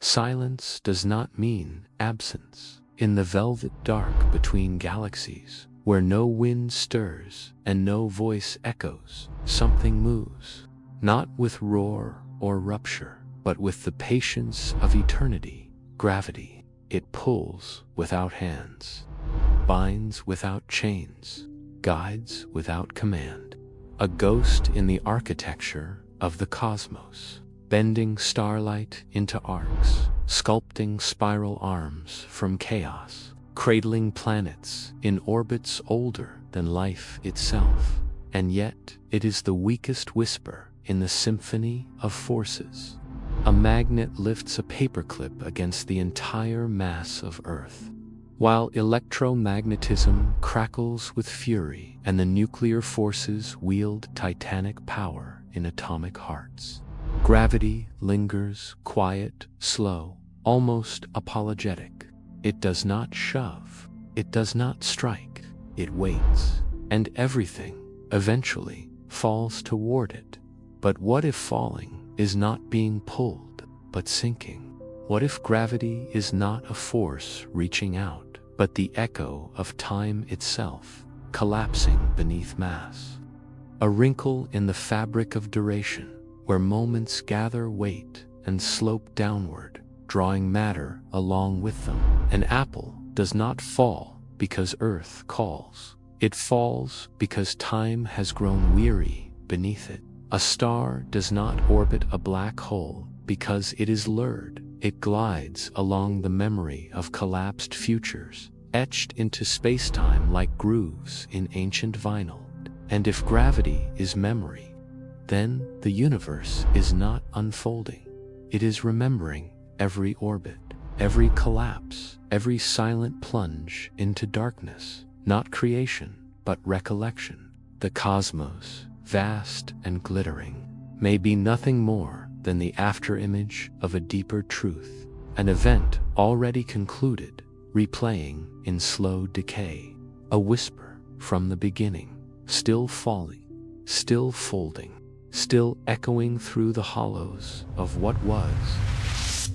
Silence does not mean absence. In the velvet dark between galaxies, where no wind stirs and no voice echoes, something moves, not with roar or rupture, but with the patience of eternity. Gravity. It pulls without hands, binds without chains, guides without command. A ghost in the architecture of the cosmos, bending starlight into arcs, sculpting spiral arms from chaos, cradling planets in orbits older than life itself. And yet, it is the weakest whisper in the symphony of forces. A magnet lifts a paperclip against the entire mass of Earth, while electromagnetism crackles with fury and the nuclear forces wield titanic power in atomic hearts. Gravity lingers, quiet, slow, almost apologetic. It does not shove, it does not strike, it waits, and everything, eventually, falls toward it. But what if falling is not being pulled, but sinking? What if gravity is not a force reaching out, but the echo of time itself, collapsing beneath mass? A wrinkle in the fabric of duration, where moments gather weight and slope downward, drawing matter along with them. An apple does not fall because Earth calls. It falls because time has grown weary beneath it. A star does not orbit a black hole because it is lured. It glides along the memory of collapsed futures, etched into spacetime like grooves in ancient vinyl. And if gravity is memory, then the universe is not unfolding. It is remembering every orbit, every collapse, every silent plunge into darkness. Not creation, but recollection. The cosmos, vast and glittering, may be nothing more than the afterimage of a deeper truth, an event already concluded, replaying in slow decay, a whisper from the beginning, still falling, still folding, still echoing through the hollows of what was.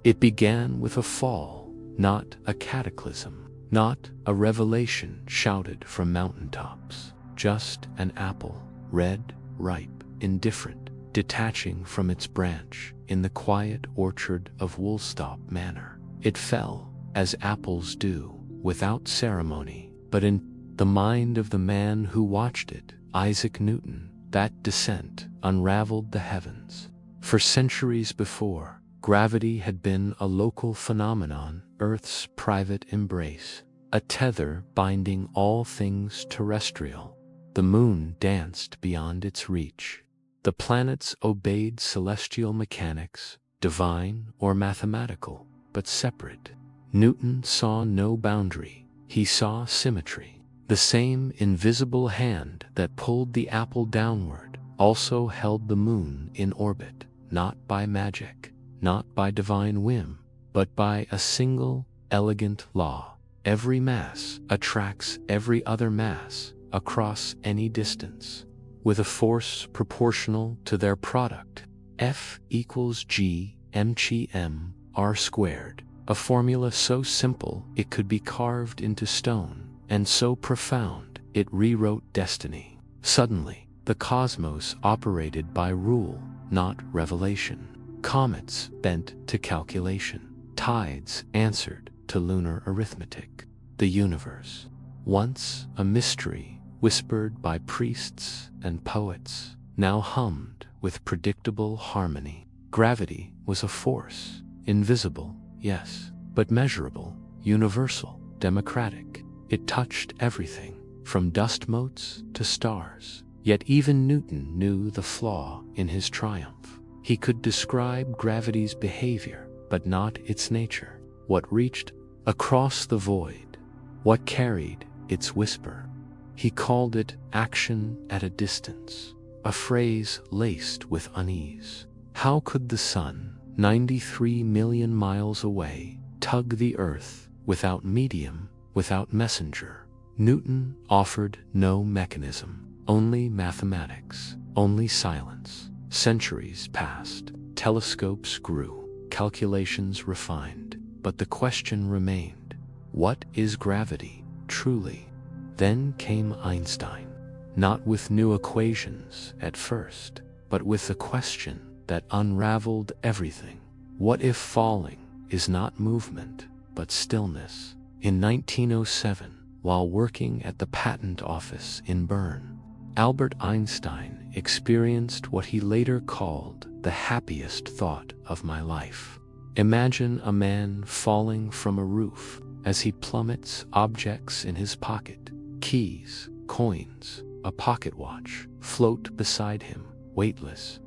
It began with a fall, not a cataclysm, not a revelation shouted from mountaintops. Just an apple, red, ripe, indifferent, detaching from its branch in the quiet orchard of Woolstop Manor. It fell, as apples do, without ceremony, but in the mind of the man who watched it, Isaac Newton. That descent unraveled the heavens. For centuries before, gravity had been a local phenomenon, Earth's private embrace, a tether binding all things terrestrial. The moon danced beyond its reach. The planets obeyed celestial mechanics, divine or mathematical, but separate. Newton saw no boundary. He saw symmetry. The same invisible hand that pulled the apple downward also held the moon in orbit, not by magic, not by divine whim, but by a single, elegant law. Every mass attracts every other mass across any distance, with a force proportional to their product. F equals G mg r squared, a formula so simple it could be carved into stone, and so profound it rewrote destiny. Suddenly, the cosmos operated by rule, not revelation. Comets bent to calculation. Tides answered to lunar arithmetic. The universe, once a mystery whispered by priests and poets, now hummed with predictable harmony. Gravity was a force, invisible, yes, but measurable, universal, democratic. It touched everything, from dust motes to stars. Yet even Newton knew the flaw in his triumph. He could describe gravity's behavior, but not its nature. What reached across the void, what carried its whisper. He called it action at a distance, a phrase laced with unease. How could the sun, 93 million miles away, tug the earth without medium, without messenger? Newton offered no mechanism, only mathematics, only silence. Centuries passed. Telescopes grew, calculations refined, but the question remained: what is gravity, truly? Then came Einstein, not with new equations at first, but with a question that unraveled everything. What if falling is not movement, but stillness? In 1907, while working at the patent office in Bern, Albert Einstein experienced what he later called the happiest thought of my life. Imagine a man falling from a roof. As he plummets, objects in his pocket, keys, coins, a pocket watch, float beside him, weightless.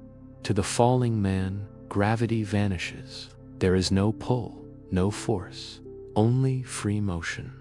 To the falling man, gravity vanishes. There is no pull, no force, only free motion.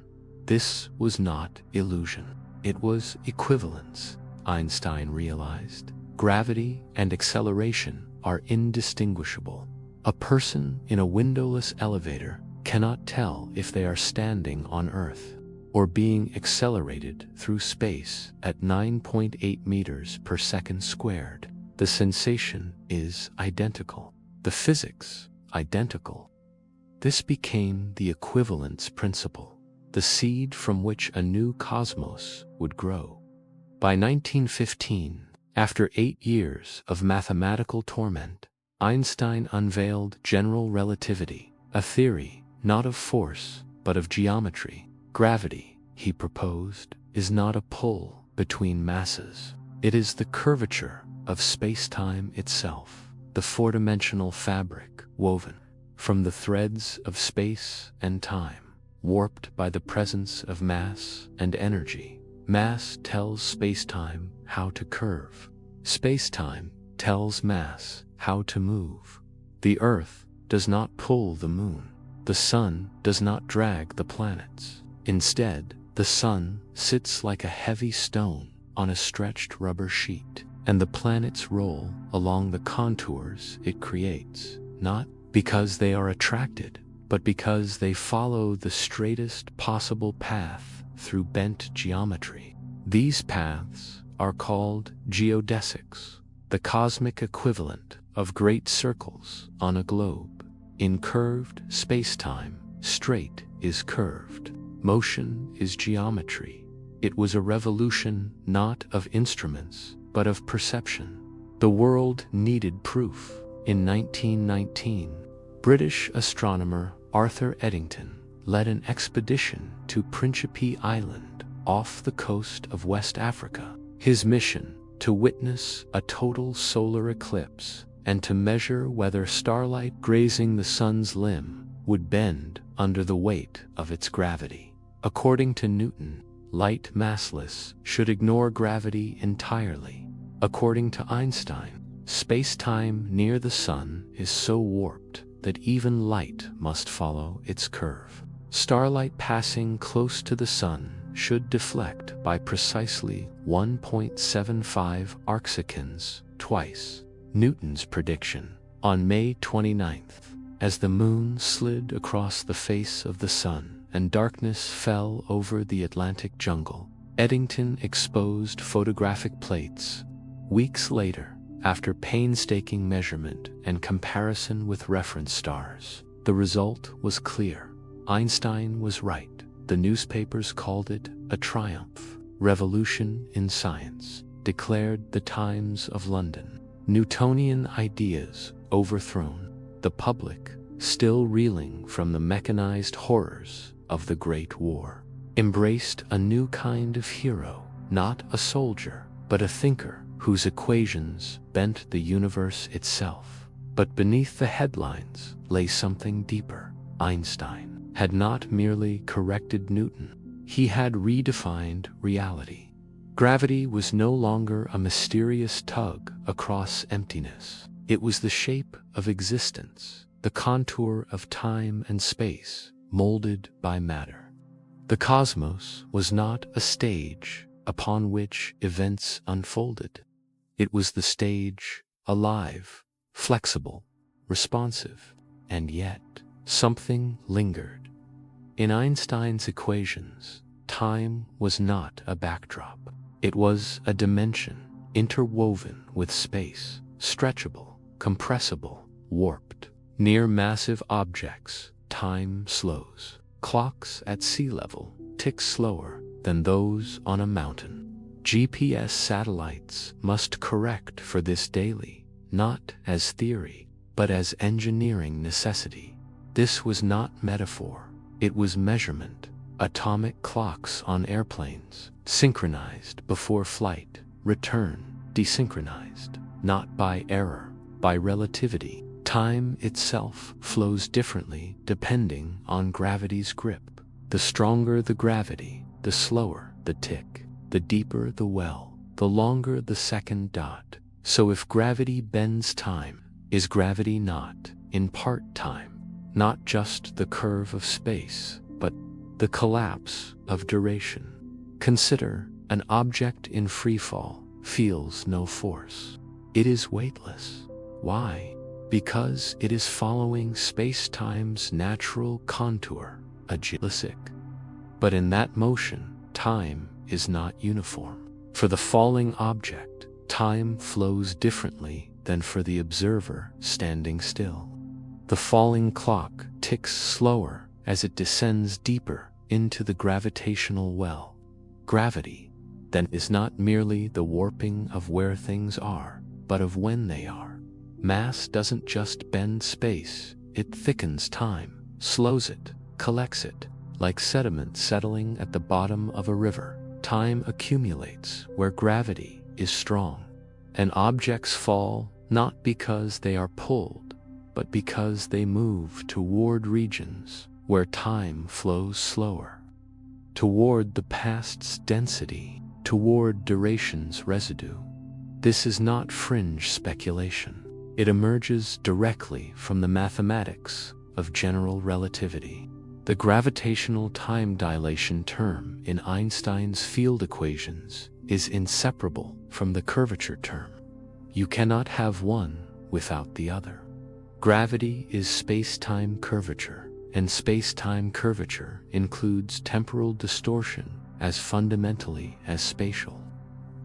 This was not illusion. It was equivalence, Einstein realized. Gravity and acceleration are indistinguishable. A person in a windowless elevator cannot tell if they are standing on Earth or being accelerated through space at 9.8 meters per second squared. The sensation is identical. The physics, identical. This became the equivalence principle, the seed from which a new cosmos would grow. By 1915, after 8 years of mathematical torment, Einstein unveiled general relativity, a theory not of force, but of geometry. Gravity, he proposed, is not a pull between masses. It is the curvature of spacetime itself, the four-dimensional fabric woven from the threads of space and time, warped by the presence of mass and energy. Mass tells spacetime how to curve. Spacetime tells mass how to move. The Earth does not pull the moon. The sun does not drag the planets. Instead, the sun sits like a heavy stone on a stretched rubber sheet, and the planets roll along the contours it creates, not because they are attracted, but because they follow the straightest possible path through bent geometry. These paths are called geodesics, the cosmic equivalent of great circles on a globe. In curved spacetime, straight is curved. Motion is geometry. It was a revolution not of instruments, but of perception. The world needed proof. In 1919, British astronomer Arthur Eddington led an expedition to Principe Island off the coast of West Africa. His mission: to witness a total solar eclipse and to measure whether starlight grazing the sun's limb would bend under the weight of its gravity. According to Newton, light massless should ignore gravity entirely. According to Einstein, space-time near the sun is so warped that even light must follow its curve. Starlight passing close to the sun should deflect by precisely 1.75 arcseconds twice. Newton's prediction. On May 29th, as the moon slid across the face of the sun and darkness fell over the Atlantic jungle, Eddington exposed photographic plates. Weeks later, after painstaking measurement and comparison with reference stars, the result was clear. Einstein was right. The newspapers called it a triumph. Revolution in science, declared the Times of London. Newtonian ideas overthrown. The public, still reeling from the mechanized horrors of the Great War, embraced a new kind of hero, not a soldier, but a thinker whose equations bent the universe itself. But beneath the headlines lay something deeper. Einstein had not merely corrected Newton, he had redefined reality. Gravity was no longer a mysterious tug across emptiness. It was the shape of existence, the contour of time and space, molded by matter. The cosmos was not a stage upon which events unfolded. It was the stage, alive, flexible, responsive, and yet something lingered. In Einstein's equations, time was not a backdrop. It was a dimension, interwoven with space, stretchable, compressible, warped. Near massive objects, time slows. Clocks at sea level tick slower than those on a mountain. GPS satellites must correct for this daily, not as theory, but as engineering necessity. This was not metaphor, it was measurement. Atomic clocks on airplanes, synchronized before flight, return desynchronized, not by error, by relativity. Time itself flows differently depending on gravity's grip. The stronger the gravity, the slower the tick, the deeper the well, the longer the second dot. So if gravity bends time, is gravity not, in part, time? Not just the curve of space, but the collapse of duration. Consider an object in freefall feels no force. It is weightless. Why? Because it is following space-time's natural contour, agilisic. But in that motion, time is not uniform. For the falling object, time flows differently than for the observer standing still. The falling clock ticks slower as it descends deeper into the gravitational well. Gravity, then, is not merely the warping of where things are, but of when they are. Mass doesn't just bend space, it thickens time, slows it, collects it. Like sediment settling at the bottom of a river, time accumulates where gravity is strong. And objects fall not because they are pulled, but because they move toward regions where time flows slower, toward the past's density, toward duration's residue. This is not fringe speculation. It emerges directly from the mathematics of general relativity. The gravitational time dilation term in Einstein's field equations is inseparable from the curvature term. You cannot have one without the other. Gravity is space-time curvature, and space-time curvature includes temporal distortion as fundamentally as spatial.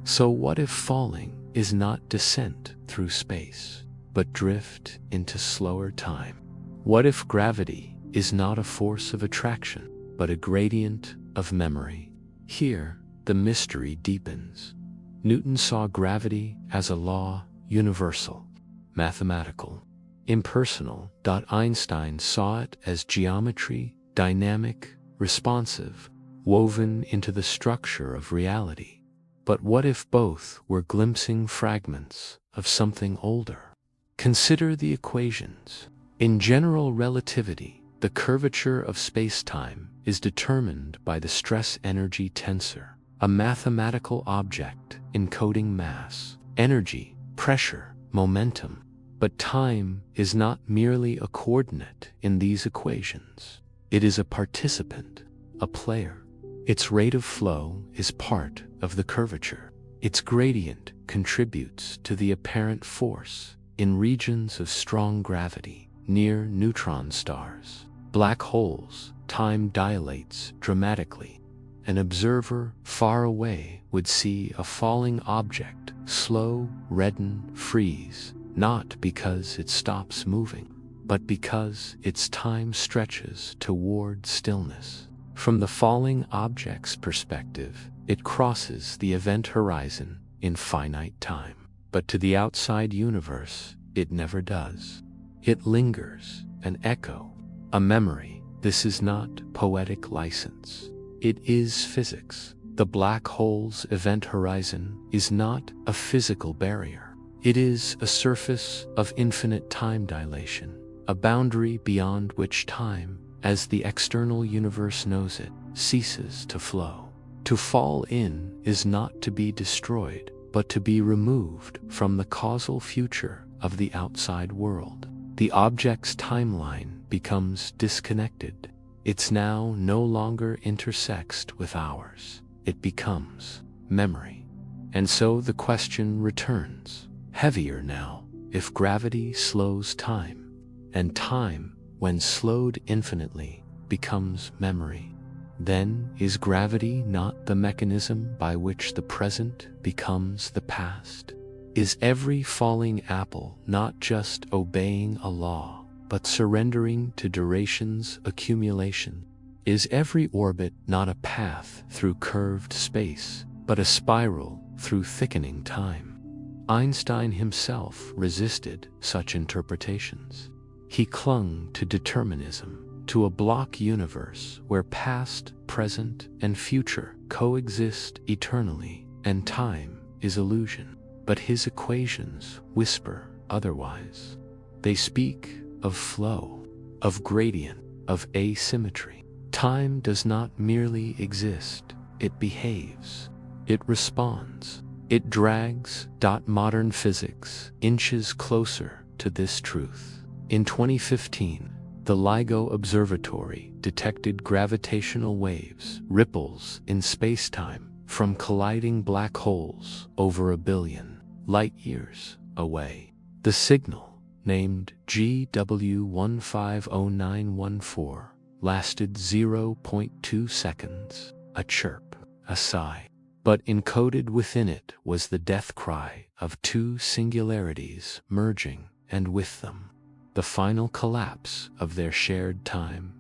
So what if falling is not descent through space, but drift into slower time? What if gravity is not a force of attraction, but a gradient of memory? Here, the mystery deepens. Newton saw gravity as a law, universal, mathematical, impersonal. Einstein saw it as geometry, dynamic, responsive, woven into the structure of reality. But what if both were glimpsing fragments of something older? Consider the equations. In general relativity, the curvature of space-time is determined by the stress-energy tensor, a mathematical object encoding mass, energy, pressure, momentum. But time is not merely a coordinate in these equations. It is a participant, a player. Its rate of flow is part of the curvature. Its gradient contributes to the apparent force in regions of strong gravity near neutron stars. Black holes, time dilates dramatically. An observer far away would see a falling object slow, redden, freeze, not because it stops moving, but because its time stretches toward stillness. From the falling object's perspective, it crosses the event horizon in finite time. But to the outside universe, it never does. It lingers, an echo, a memory. This is not poetic license. It is physics. The black hole's event horizon is not a physical barrier. It is a surface of infinite time dilation, a boundary beyond which time, as the external universe knows it, ceases to flow. To fall in is not to be destroyed, but to be removed from the causal future of the outside world. The object's timeline becomes disconnected. It's now no longer intersexed with ours. It becomes memory. And so the question returns, heavier now, if gravity slows time, and time, when slowed infinitely, becomes memory, then is gravity not the mechanism by which the present becomes the past? Is every falling apple not just obeying a law, but surrendering to duration's accumulation? Is every orbit not a path through curved space, but a spiral through thickening time? Einstein himself resisted such interpretations. He clung to determinism, to a block universe where past, present, and future coexist eternally, and time is illusion. But his equations whisper otherwise. They speak of flow, of gradient, of asymmetry. Time does not merely exist, it behaves, it responds, it drags. Modern physics inches closer to this truth. In 2015, the LIGO Observatory detected gravitational waves, ripples in spacetime, from colliding black holes over 1 billion light-years away. The signal, named GW150914, lasted 0.2 seconds, a chirp, a sigh. But encoded within it was the death cry of two singularities merging, and with them, the final collapse of their shared time.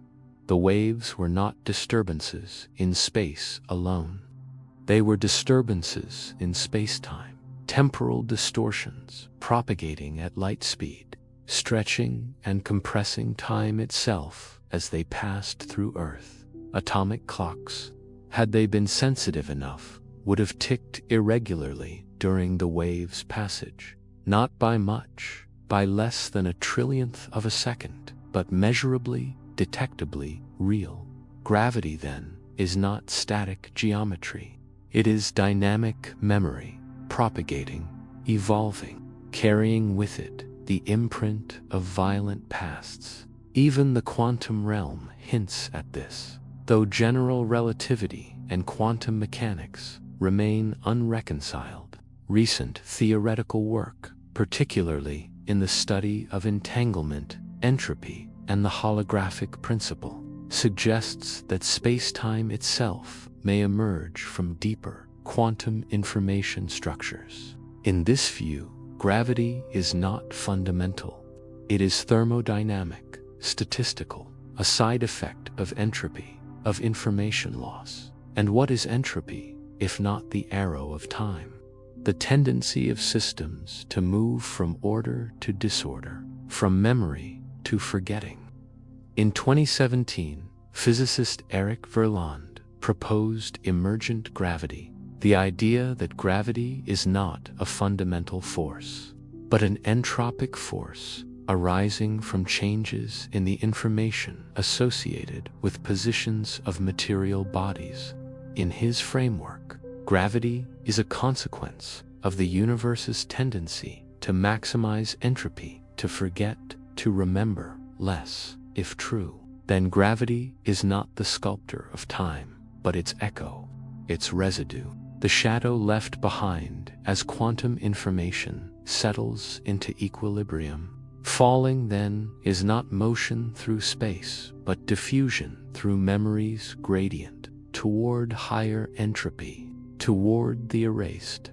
The waves were not disturbances in space alone. They were disturbances in spacetime, temporal distortions propagating at light speed, stretching and compressing time itself as they passed through Earth. Atomic clocks, had they been sensitive enough, would have ticked irregularly during the wave's passage, not by much, by less than 1/trillionth of a second, but measurably, detectably real. Gravity, then, is not static geometry. It is dynamic memory, propagating, evolving, carrying with it the imprint of violent pasts. Even the quantum realm hints at this, though general relativity and quantum mechanics remain unreconciled. Recent theoretical work, particularly in the study of entanglement, entropy, and the holographic principle, suggests that spacetime itself may emerge from deeper quantum information structures. In this view, gravity is not fundamental. It is thermodynamic, statistical, a side effect of entropy, of information loss. And what is entropy, if not the arrow of time? The tendency of systems to move from order to disorder, from memory to forgetting. In 2017, physicist Eric Verland proposed emergent gravity, the idea that gravity is not a fundamental force, but an entropic force arising from changes in the information associated with positions of material bodies. In his framework, gravity is a consequence of the universe's tendency to maximize entropy, to forget, to remember less. If true, then gravity is not the sculptor of time, but its echo, its residue, the shadow left behind as quantum information settles into equilibrium. Falling, then, is not motion through space, but diffusion through memory's gradient, toward higher entropy, toward the erased.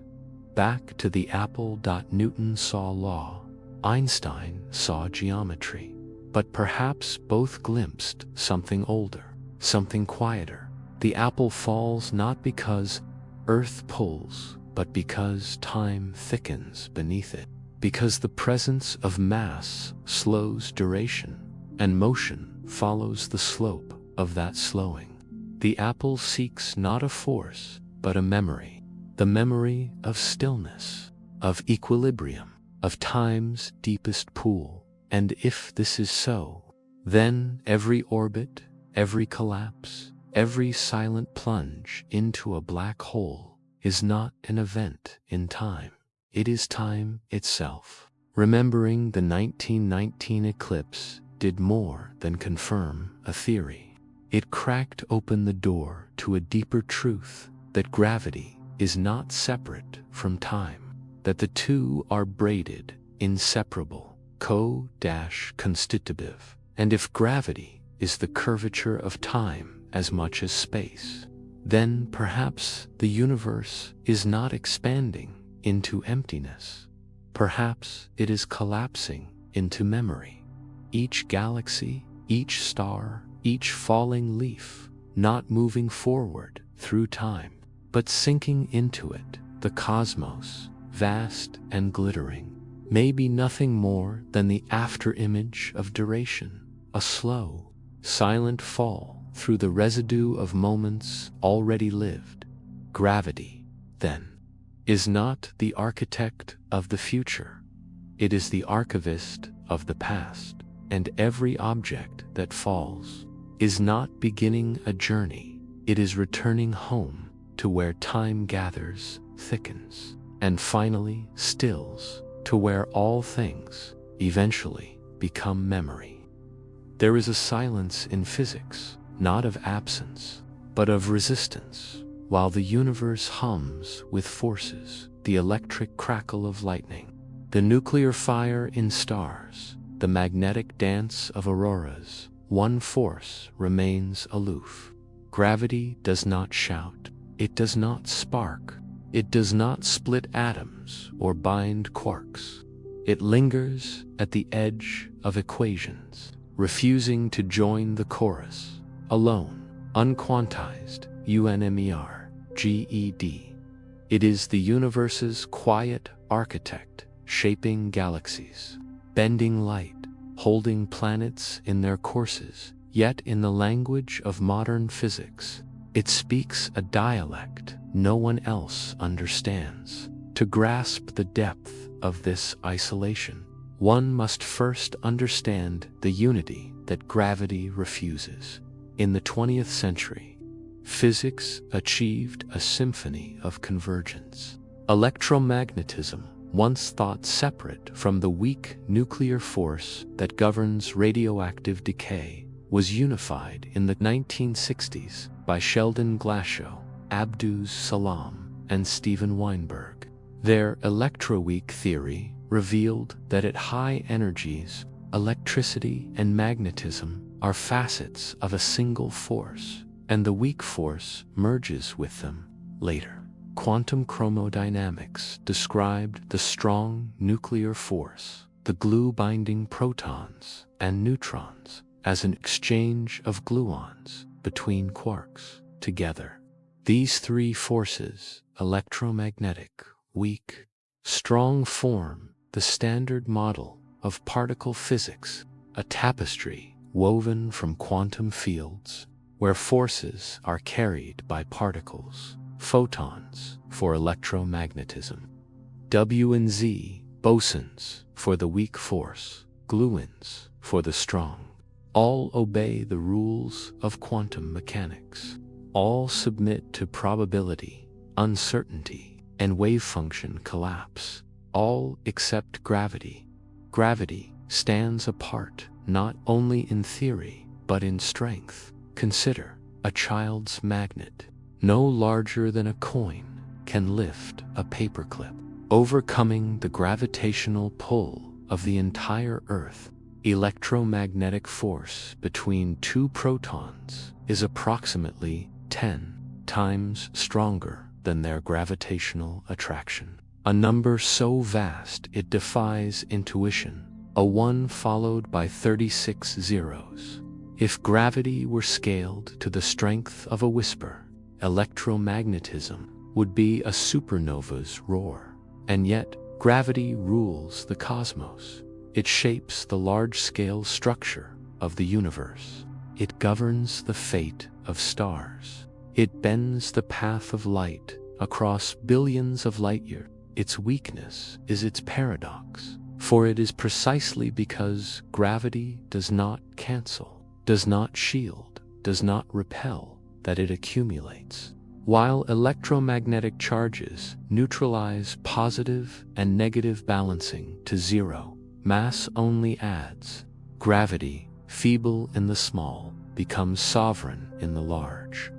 Back to the apple. Newton saw law, Einstein saw geometry, but perhaps both glimpsed something older, something quieter. The apple falls not because Earth pulls, but because time thickens beneath it, because the presence of mass slows duration, and motion follows the slope of that slowing. The apple seeks not a force, but a memory, the memory of stillness, of equilibrium, of time's deepest pool. And if this is so, then every orbit, every collapse, every silent plunge into a black hole is not an event in time. It is time itself. Remembering the 1919 eclipse did more than confirm a theory. It cracked open the door to a deeper truth, that gravity is not separate from time, that the two are braided, inseparable, co-constitutive. And if gravity is the curvature of time as much as space, then perhaps the universe is not expanding into emptiness, Perhaps it is collapsing into memory. Each galaxy, each star, each falling leaf, not moving forward through time, but sinking into it. The cosmos, vast and glittering, may be nothing more than the afterimage of duration, a slow, silent fall through the residue of moments already lived. Gravity, then, is not the architect of the future. It is the archivist of the past, and every object that falls is not beginning a journey. It is returning home to where time gathers, thickens, and finally stills, to where all things eventually become memory. There is a silence in physics, not of absence, but of resistance. While the universe hums with forces, the electric crackle of lightning, the nuclear fire in stars, the magnetic dance of auroras, one force remains aloof. Gravity does not shout, it does not spark, it does not split atoms or bind quarks. It lingers at the edge of equations, refusing to join the chorus, alone, unquantized, UNMER, GED. It is the universe's quiet architect, shaping galaxies, bending light, holding planets in their courses, yet in the language of modern physics, it speaks a dialect no one else understands. To grasp the depth of this isolation, one must first understand the unity that gravity refuses. In the 20th century, physics achieved a symphony of convergence. Electromagnetism, once thought separate from the weak nuclear force that governs radioactive decay, was unified in the 1960s by Sheldon Glashow, Abdus Salam, and Steven Weinberg. Their electroweak theory revealed that at high energies, electricity and magnetism are facets of a single force, and the weak force merges with them later. Quantum chromodynamics described the strong nuclear force, the glue binding protons and neutrons, as an exchange of gluons between quarks. Together, these three forces, electromagnetic, weak, strong, form the standard model of particle physics, a tapestry woven from quantum fields where forces are carried by particles, photons for electromagnetism, W and Z, bosons for the weak force, gluons for the strong. All obey the rules of quantum mechanics. All submit to probability, uncertainty, and wave function collapse. All except gravity. Gravity stands apart not only in theory, but in strength. Consider a child's magnet, no larger than a coin, can lift a paperclip, overcoming the gravitational pull of the entire Earth. Electromagnetic force between two protons is approximately 10 times stronger than their gravitational attraction, a number so vast it defies intuition, a 1 followed by 36 zeros. If gravity were scaled to the strength of a whisper, electromagnetism would be a supernova's roar. And yet, gravity rules the cosmos. It shapes the large-scale structure of the universe. It governs the fate of stars. It bends the path of light across billions of light-years. Its weakness is its paradox, for it is precisely because gravity does not cancel, does not shield, does not repel, that it accumulates. While electromagnetic charges neutralize positive and negative balancing to zero, mass only adds. Gravity, feeble in the small, becomes sovereign in the large.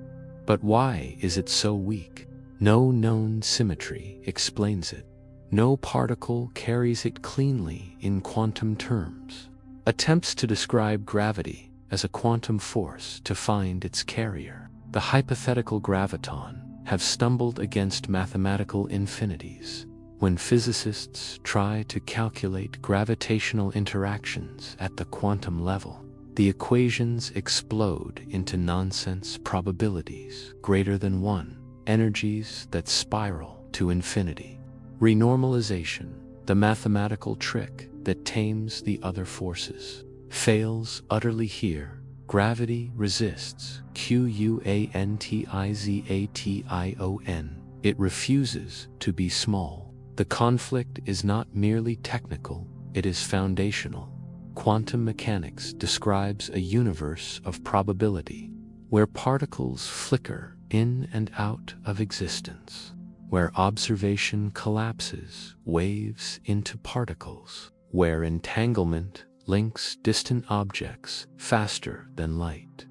But why is it so weak? No known symmetry explains it. No particle carries it cleanly in quantum terms. Attempts to describe gravity as a quantum force to find its carrier, the hypothetical graviton, have stumbled against mathematical infinities. When physicists try to calculate gravitational interactions at the quantum level, the equations explode into nonsense probabilities greater than 1, energies that spiral to infinity. Renormalization, the mathematical trick that tames the other forces, fails utterly here. Gravity resists, quantization. It refuses to be small. The conflict is not merely technical, it is foundational. Quantum mechanics describes a universe of probability, where particles flicker in and out of existence, where observation collapses waves into particles, where entanglement links distant objects faster than light.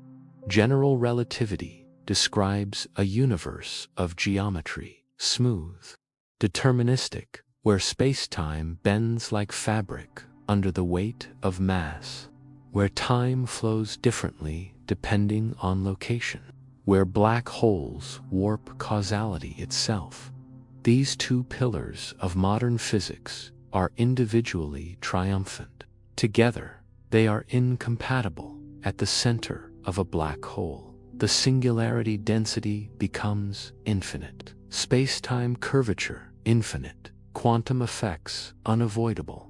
General relativity describes a universe of geometry, smooth, deterministic, where space-time bends like fabric under the weight of mass, where time flows differently depending on location, where black holes warp causality itself. These two pillars of modern physics are individually triumphant. Together, they are incompatible. At the center of a black hole, the singularity density becomes infinite, space-time curvature infinite, quantum effects unavoidable.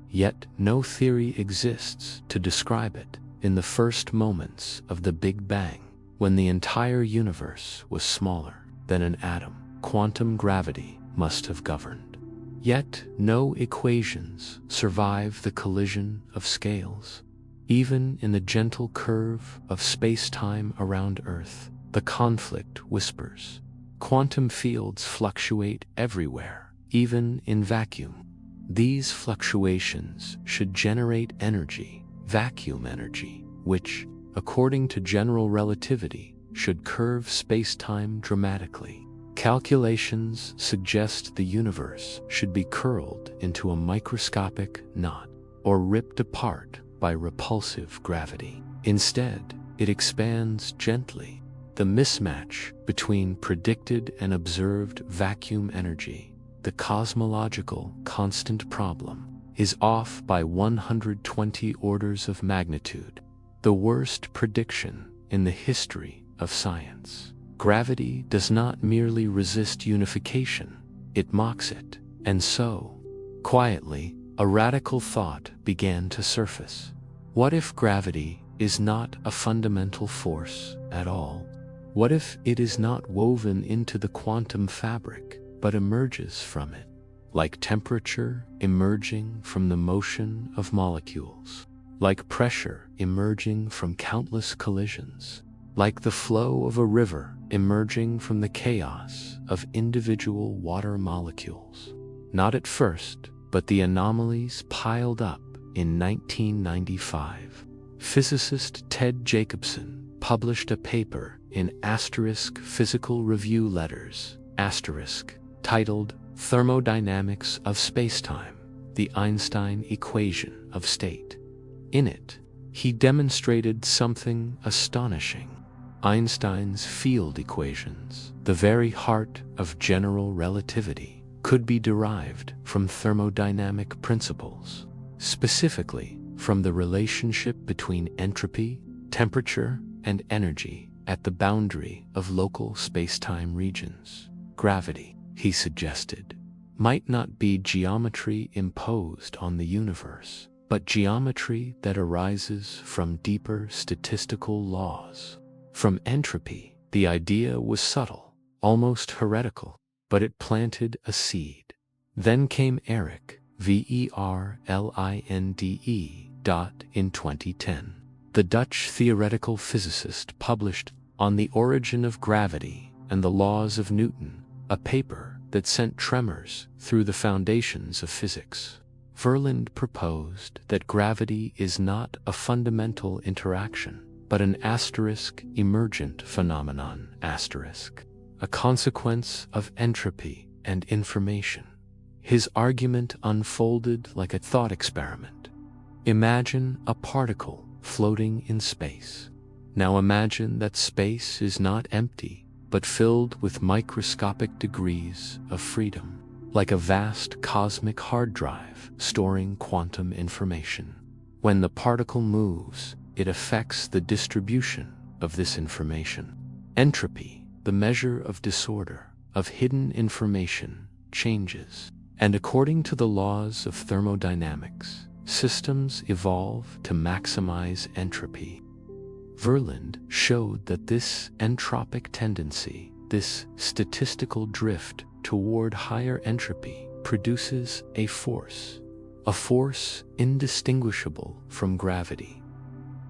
Yet no theory exists to describe it. In the first moments of the Big Bang, when the entire universe was smaller than an atom, quantum gravity must have governed. Yet no equations survive the collision of scales. Even in the gentle curve of space-time around Earth, the conflict whispers. Quantum fields fluctuate everywhere, even in vacuum. These fluctuations should generate energy, vacuum energy, which, according to general relativity, should curve space-time dramatically. Calculations suggest the universe should be curled into a microscopic knot or ripped apart by repulsive gravity. Instead, it expands gently. The mismatch between predicted and observed vacuum energy, the cosmological constant problem, is off by 120 orders of magnitude, the worst prediction in the history of science. Gravity does not merely resist unification, it mocks it. And so, quietly, a radical thought began to surface. What if gravity is not a fundamental force at all? What if it is not woven into the quantum fabric, but emerges from it, like temperature emerging from the motion of molecules, like pressure emerging from countless collisions, like the flow of a river emerging from the chaos of individual water molecules? Not at first, but the anomalies piled up in 1995. Physicist Ted Jacobson published a paper in Physical Review Letters, titled Thermodynamics of Spacetime, the Einstein Equation of State. In it, he demonstrated something astonishing. Einstein's field equations, the very heart of general relativity, could be derived from thermodynamic principles, specifically from the relationship between entropy, temperature, and energy at the boundary of local spacetime regions. Gravity, he suggested, might not be geometry imposed on the universe, but geometry that arises from deeper statistical laws. From entropy, the idea was subtle, almost heretical, but it planted a seed. Then came Verlinde, in 2010. The Dutch theoretical physicist published On the Origin of Gravity and the Laws of Newton, a paper that sent tremors through the foundations of physics. Verlinde proposed that gravity is not a fundamental interaction, but an emergent phenomenon, a consequence of entropy and information. His argument unfolded like a thought experiment. Imagine a particle floating in space. Now imagine that space is not empty, but filled with microscopic degrees of freedom. like a vast cosmic hard drive storing quantum information. When the particle moves, it affects the distribution of this information. Entropy, the measure of disorder, of hidden information, changes. And according to the laws of thermodynamics, systems evolve to maximize entropy. Verland showed that this entropic tendency, this statistical drift toward higher entropy, produces a force indistinguishable from gravity.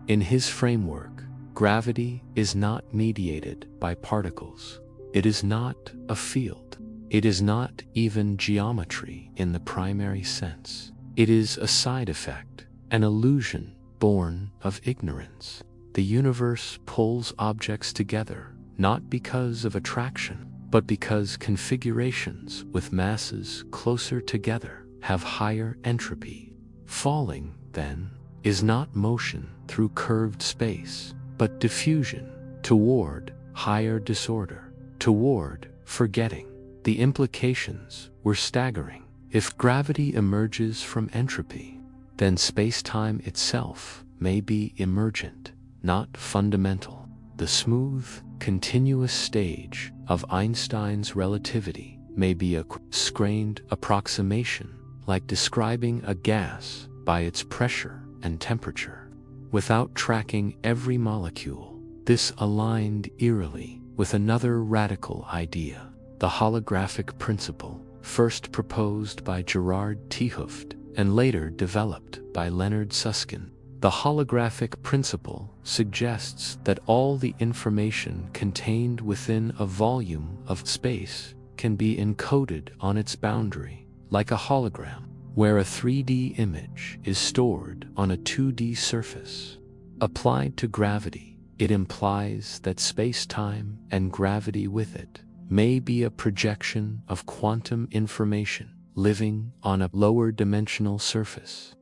In his framework, gravity is not mediated by particles. It is not a field. It is not even geometry in the primary sense. It is a side effect, an illusion born of ignorance. The universe pulls objects together, not because of attraction, but because configurations with masses closer together have higher entropy. Falling, then, is not motion through curved space, but diffusion toward higher disorder, toward forgetting. The implications were staggering. If gravity emerges from entropy, then spacetime itself may be emergent, not fundamental. The smooth, continuous stage of Einstein's relativity may be a strained approximation, like describing a gas by its pressure and temperature. Without tracking every molecule, this aligned eerily with another radical idea, the holographic principle, first proposed by Gerard 't Hooft and later developed by Leonard Susskind. The holographic principle suggests that all the information contained within a volume of space can be encoded on its boundary, like a hologram, where a 3D image is stored on a 2D surface. Applied to gravity, it implies that space-time and gravity with it may be a projection of quantum information living on a lower dimensional surface.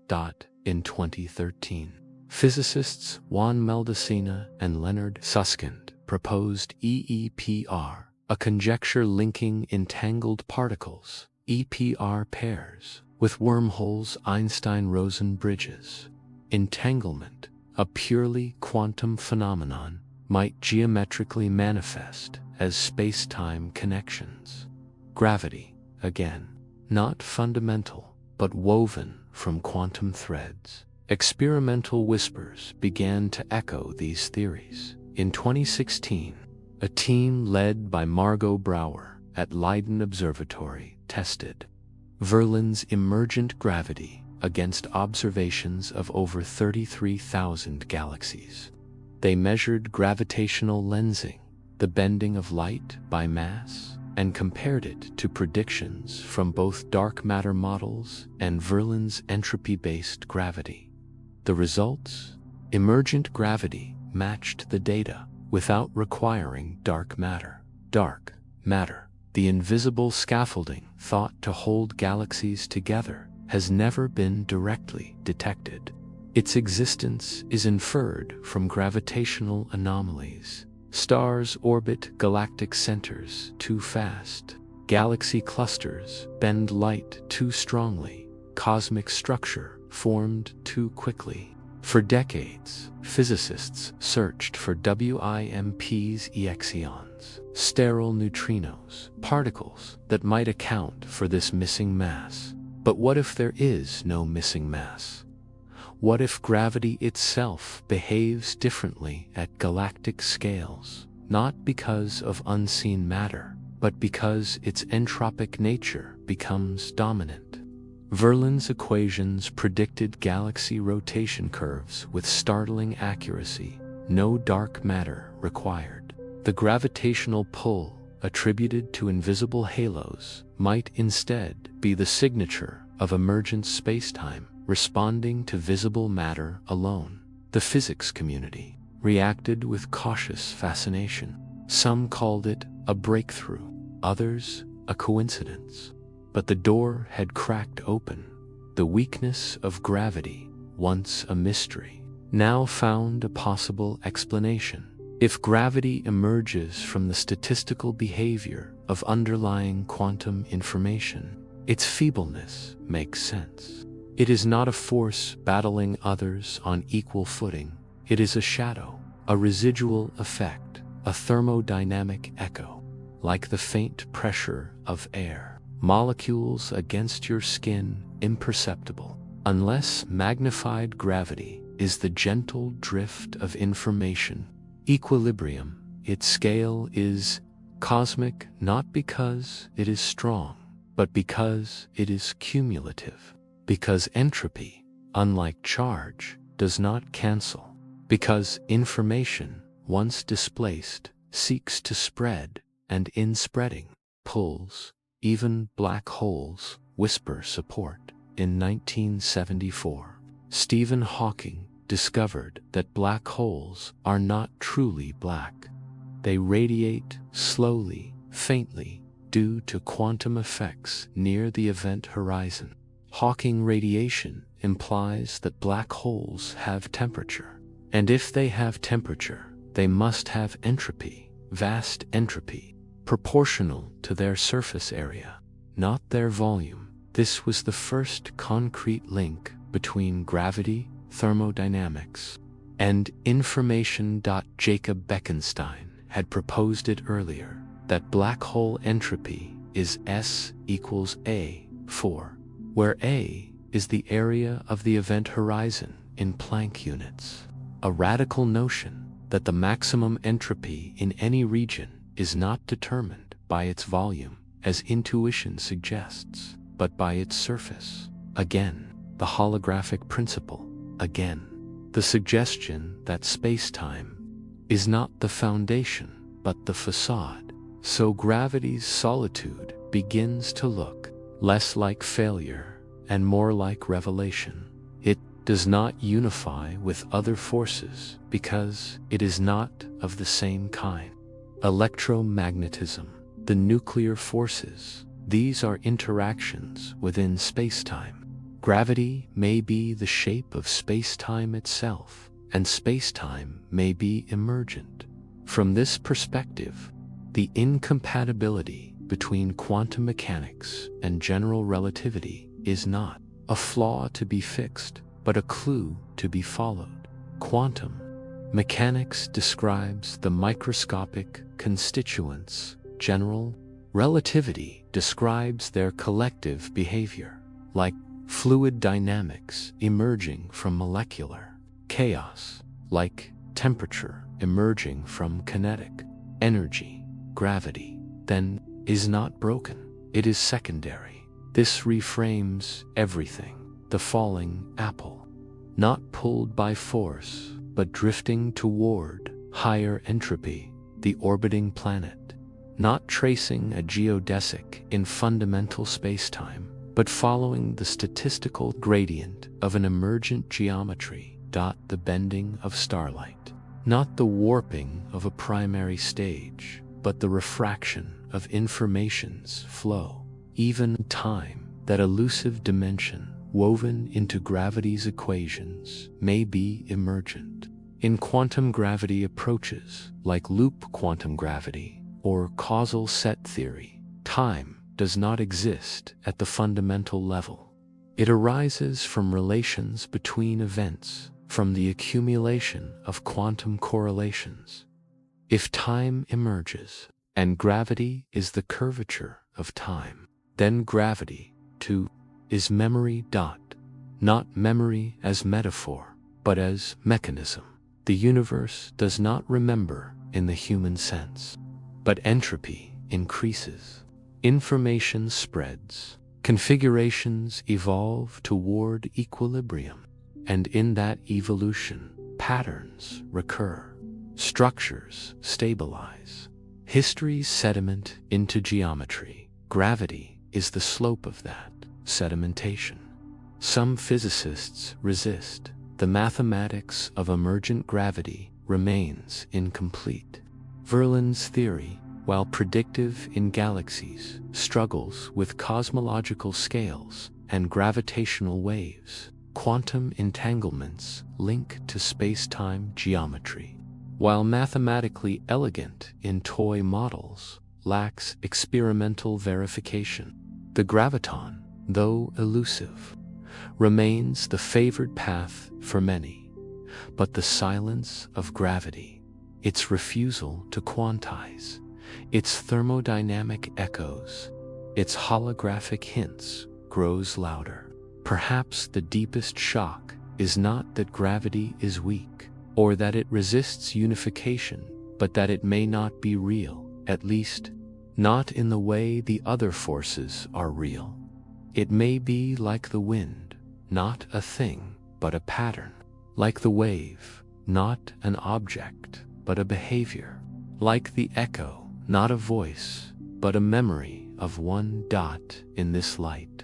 In 2013, physicists Juan Mendocino and Leonard Susskind proposed EEPR, a conjecture linking entangled particles, EPR pairs, with wormholes Einstein-Rosen bridges. Entanglement, a purely quantum phenomenon, might geometrically manifest as space-time connections. Gravity, again, not fundamental, but woven from quantum threads. Experimental whispers began to echo these theories. In 2016, a team led by Margot Brouwer at Leiden Observatory tested Verland's emergent gravity against observations of over 33,000 galaxies. They measured gravitational lensing, the bending of light by mass, and compared it to predictions from both dark matter models and Verland's entropy-based gravity. The results? Emergent gravity matched the data without requiring dark matter. Dark matter, the invisible scaffolding thought to hold galaxies together, has never been directly detected. Its existence is inferred from gravitational anomalies. Stars orbit galactic centers too fast. Galaxy clusters bend light too strongly. Cosmic structure formed too quickly. For decades, physicists searched for WIMPs, exions, sterile neutrinos, particles that might account for this missing mass. But what if there is no missing mass? What if gravity itself behaves differently at galactic scales, not because of unseen matter, but because its entropic nature becomes dominant? Verland's equations predicted galaxy rotation curves with startling accuracy, no dark matter required. The gravitational pull, attributed to invisible halos, might instead be the signature of emergent spacetime, responding to visible matter alone. The physics community reacted with cautious fascination. Some called it a breakthrough, others a coincidence. But the door had cracked open. The weakness of gravity, once a mystery, now found a possible explanation. If gravity emerges from the statistical behavior of underlying quantum information, its feebleness makes sense. It is not a force battling others on equal footing. It is a shadow, a residual effect, a thermodynamic echo, like the faint pressure of air. Molecules against your skin, imperceptible, unless magnified gravity is the gentle drift of information. Equilibrium, its scale is cosmic not because it is strong, but because it is cumulative. Because entropy, unlike charge, does not cancel. Because information, once displaced, seeks to spread, and in spreading, pulls. Even black holes whisper support. In 1974, Stephen Hawking discovered that black holes are not truly black. They radiate slowly, faintly, due to quantum effects near the event horizon. Hawking radiation implies that black holes have temperature. And if they have temperature, they must have entropy, vast entropy, proportional to their surface area, not their volume. This was the first concrete link between gravity, thermodynamics, and information. Jacob Bekenstein had proposed it earlier, that black hole entropy is S equals A4, where A is the area of the event horizon in Planck units. A radical notion that the maximum entropy in any region is not determined by its volume, as intuition suggests, but by its surface. Again, the holographic principle. Again, the suggestion that spacetime is not the foundation, but the facade. So gravity's solitude begins to look less like failure and more like revelation. It does not unify with other forces because it is not of the same kind. Electromagnetism, the nuclear forces, these are interactions within spacetime. Gravity may be the shape of spacetime itself, and spacetime may be emergent. From this perspective, the incompatibility between quantum mechanics and general relativity is not a flaw to be fixed, but a clue to be followed. Quantum mechanics describes the microscopic constituents. General relativity describes their collective behavior, like fluid dynamics emerging from molecular chaos, like temperature emerging from kinetic energy. Gravity, then, is not broken. It is secondary. This reframes everything. The falling apple, not pulled by force, but drifting toward higher entropy. The orbiting planet, not tracing a geodesic in fundamental spacetime, but following the statistical gradient of an emergent geometry. The bending of starlight, not the warping of a primary stage, but the refraction of information's flow. Even time, that elusive dimension woven into gravity's equations, may be emergent. In quantum gravity approaches, like loop quantum gravity or causal set theory, time does not exist at the fundamental level. It arises from relations between events, from the accumulation of quantum correlations. If time emerges, and gravity is the curvature of time, then gravity, too, is memory. Not memory as metaphor, but as mechanism. The universe does not remember in the human sense, but entropy increases. Information spreads. Configurations evolve toward equilibrium, and in that evolution, patterns recur. Structures stabilize. Histories sediment into geometry. Gravity is the slope of that sedimentation. Some physicists resist. The mathematics of emergent gravity remains incomplete. Verlin's theory, while predictive in galaxies, struggles with cosmological scales and gravitational waves. Quantum entanglements link to space-time geometry, while mathematically elegant in toy models, lacks experimental verification. The graviton, though elusive, remains the favored path for many, but the silence of gravity, its refusal to quantize, its thermodynamic echoes, its holographic hints grows louder. Perhaps the deepest shock is not that gravity is weak, or that it resists unification, but that it may not be real, at least not in the way the other forces are real. It may be like the wind, not a thing, but a pattern. Like the wave, not an object, but a behavior. Like the echo, not a voice, but a memory of one dot in this light.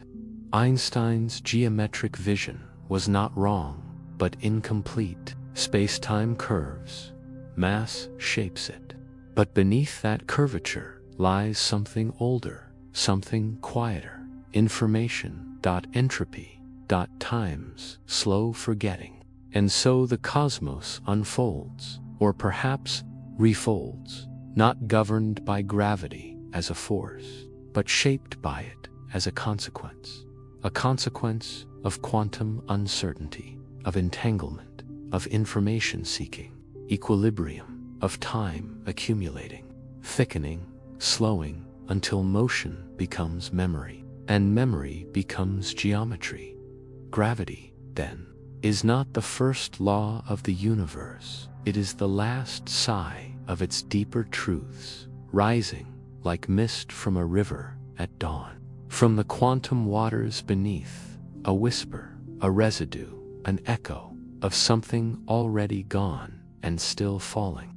Einstein's geometric vision was not wrong, but incomplete. Space-time curves. Mass shapes it. But beneath that curvature lies something older, something quieter. Information, entropy, time's slow forgetting. And so the cosmos unfolds, or perhaps refolds, not governed by gravity as a force, but shaped by it as a consequence of quantum uncertainty, of entanglement, of information seeking, equilibrium, of time accumulating, thickening, slowing, until motion becomes memory, and memory becomes geometry. Gravity, then, is not the first law of the universe, it is the last sigh of its deeper truths, rising like mist from a river at dawn. From the quantum waters beneath, a whisper, a residue, an echo of something already gone and still falling.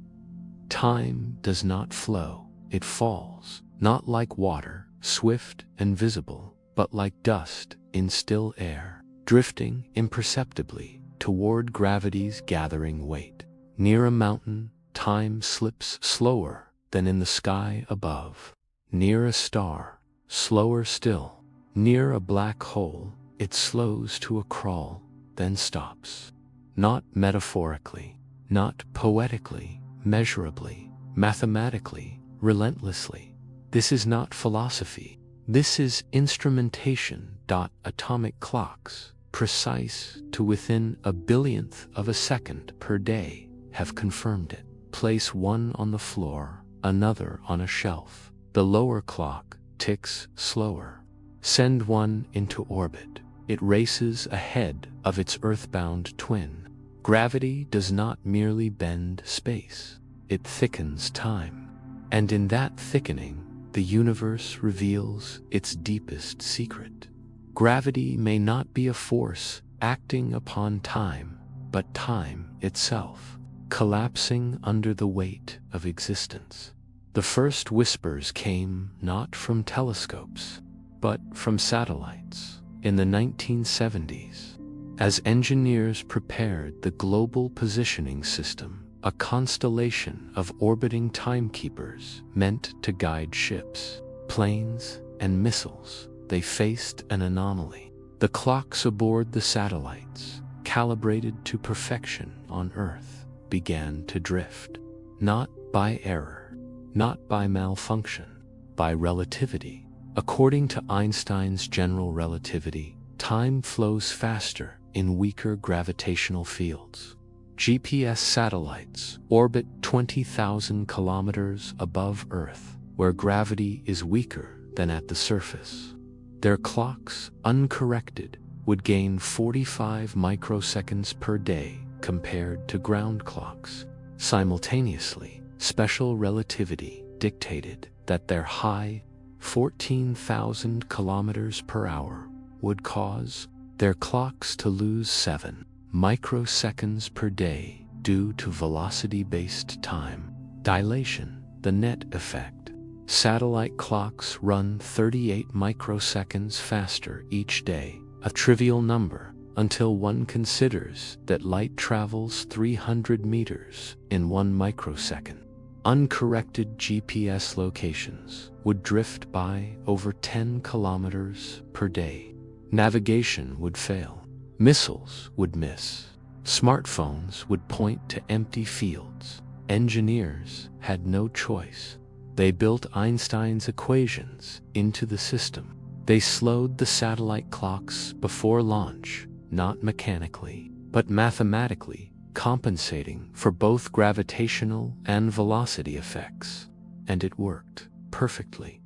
Time does not flow, it falls, not like water, swift and visible, but like dust in still air, drifting imperceptibly toward gravity's gathering weight. Near a mountain, time slips slower than in the sky above. Near a star, slower still. Near a black hole, it slows to a crawl, then stops. Not metaphorically, not poetically, measurably, mathematically, relentlessly. This is not philosophy. This is instrumentation. Atomic clocks, precise to within a billionth of a second per day, have confirmed it. Place one on the floor, another on a shelf. The lower clock ticks slower. Send one into orbit. It races ahead of its earthbound twin. Gravity does not merely bend space, it thickens time. And in that thickening, the universe reveals its deepest secret. Gravity may not be a force acting upon time, but time itself, collapsing under the weight of existence. The first whispers came not from telescopes, but from satellites in the 1970s, as engineers prepared the Global Positioning System, a constellation of orbiting timekeepers meant to guide ships, planes, and missiles. They faced an anomaly. The clocks aboard the satellites, calibrated to perfection on Earth, began to drift, not by error, not by malfunction, by relativity. According to Einstein's general relativity, time flows faster in weaker gravitational fields. GPS satellites orbit 20,000 kilometers above Earth, where gravity is weaker than at the surface. Their clocks, uncorrected, would gain 45 microseconds per day compared to ground clocks. Simultaneously, special relativity dictated that their high 14,000 kilometers per hour would cause their clocks to lose 7 microseconds per day due to velocity-based time dilation, the net effect. Satellite clocks run 38 microseconds faster each day, a trivial number, until one considers that light travels 300 meters in 1 microsecond. Uncorrected GPS locations would drift by over 10 kilometers per day. Navigation would fail. Missiles would miss. Smartphones would point to empty fields. Engineers had no choice. They built Einstein's equations into the system. They slowed the satellite clocks before launch, not mechanically, but mathematically, compensating for both gravitational and velocity effects. And it worked perfectly.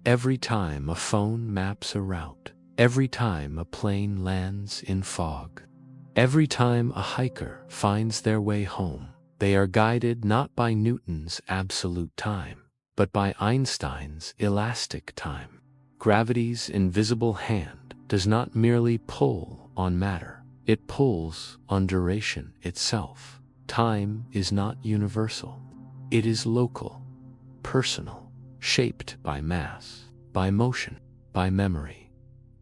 Every time a phone maps a route, every time a plane lands in fog, every time a hiker finds their way home, they are guided not by Newton's absolute time, but by Einstein's elastic time. Gravity's invisible hand does not merely pull on matter, it pulls on duration itself. Time is not universal. It is local, personal, shaped by mass, by motion, by memory.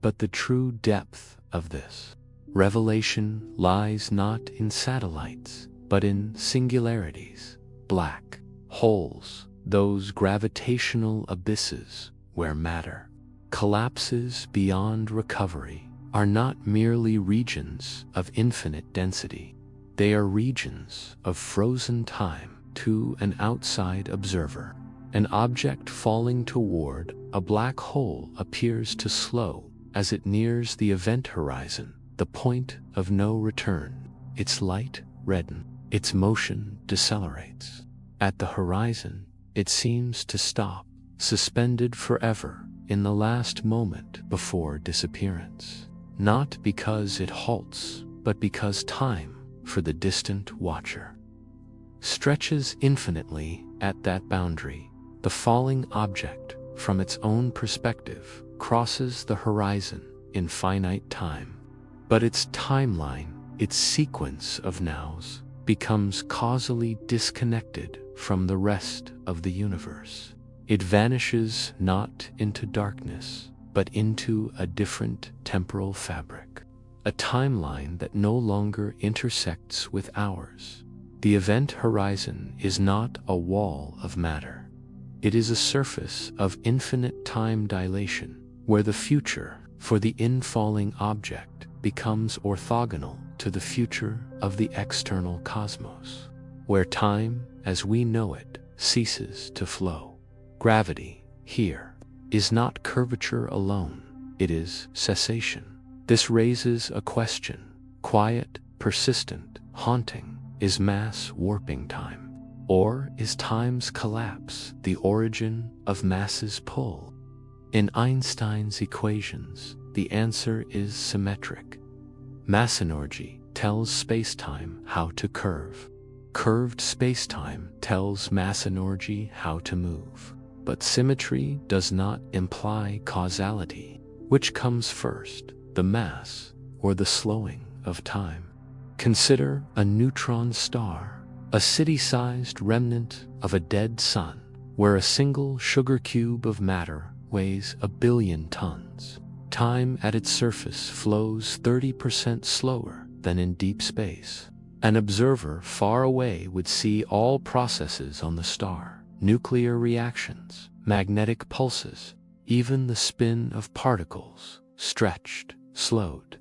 But the true depth of this revelation lies not in satellites, but in singularities, black holes, those gravitational abysses where matter collapses beyond recovery, are not merely regions of infinite density. They are regions of frozen time to an outside observer. An object falling toward a black hole appears to slow as it nears the event horizon, the point of no return. Its light reddens, its motion decelerates. At the horizon, it seems to stop, suspended forever in the last moment before disappearance. Not because it halts, but because time, for the distant watcher, stretches infinitely at that boundary. The falling object, from its own perspective, crosses the horizon in finite time. But its timeline, its sequence of nows, becomes causally disconnected from the rest of the universe. It vanishes not into darkness, but into a different temporal fabric, a timeline that no longer intersects with ours. The event horizon is not a wall of matter. It is a surface of infinite time dilation, where the future for the infalling object becomes orthogonal to the future of the external cosmos, where time, as we know it, ceases to flow. Gravity, here, is not curvature alone, it is cessation. This raises a question, quiet, persistent, haunting. Is mass warping time? Or is time's collapse the origin of mass's pull? In Einstein's equations, the answer is symmetric. Massenergy tells spacetime how to curve. Curved spacetime tells massenergy how to move. But symmetry does not imply causality. Which comes first, the mass or the slowing of time? Consider a neutron star, a city-sized remnant of a dead sun, where a single sugar cube of matter weighs 1 billion tons. Time at its surface flows 30% slower than in deep space. An observer far away would see all processes on the star, nuclear reactions, magnetic pulses, even the spin of particles, stretched, slowed,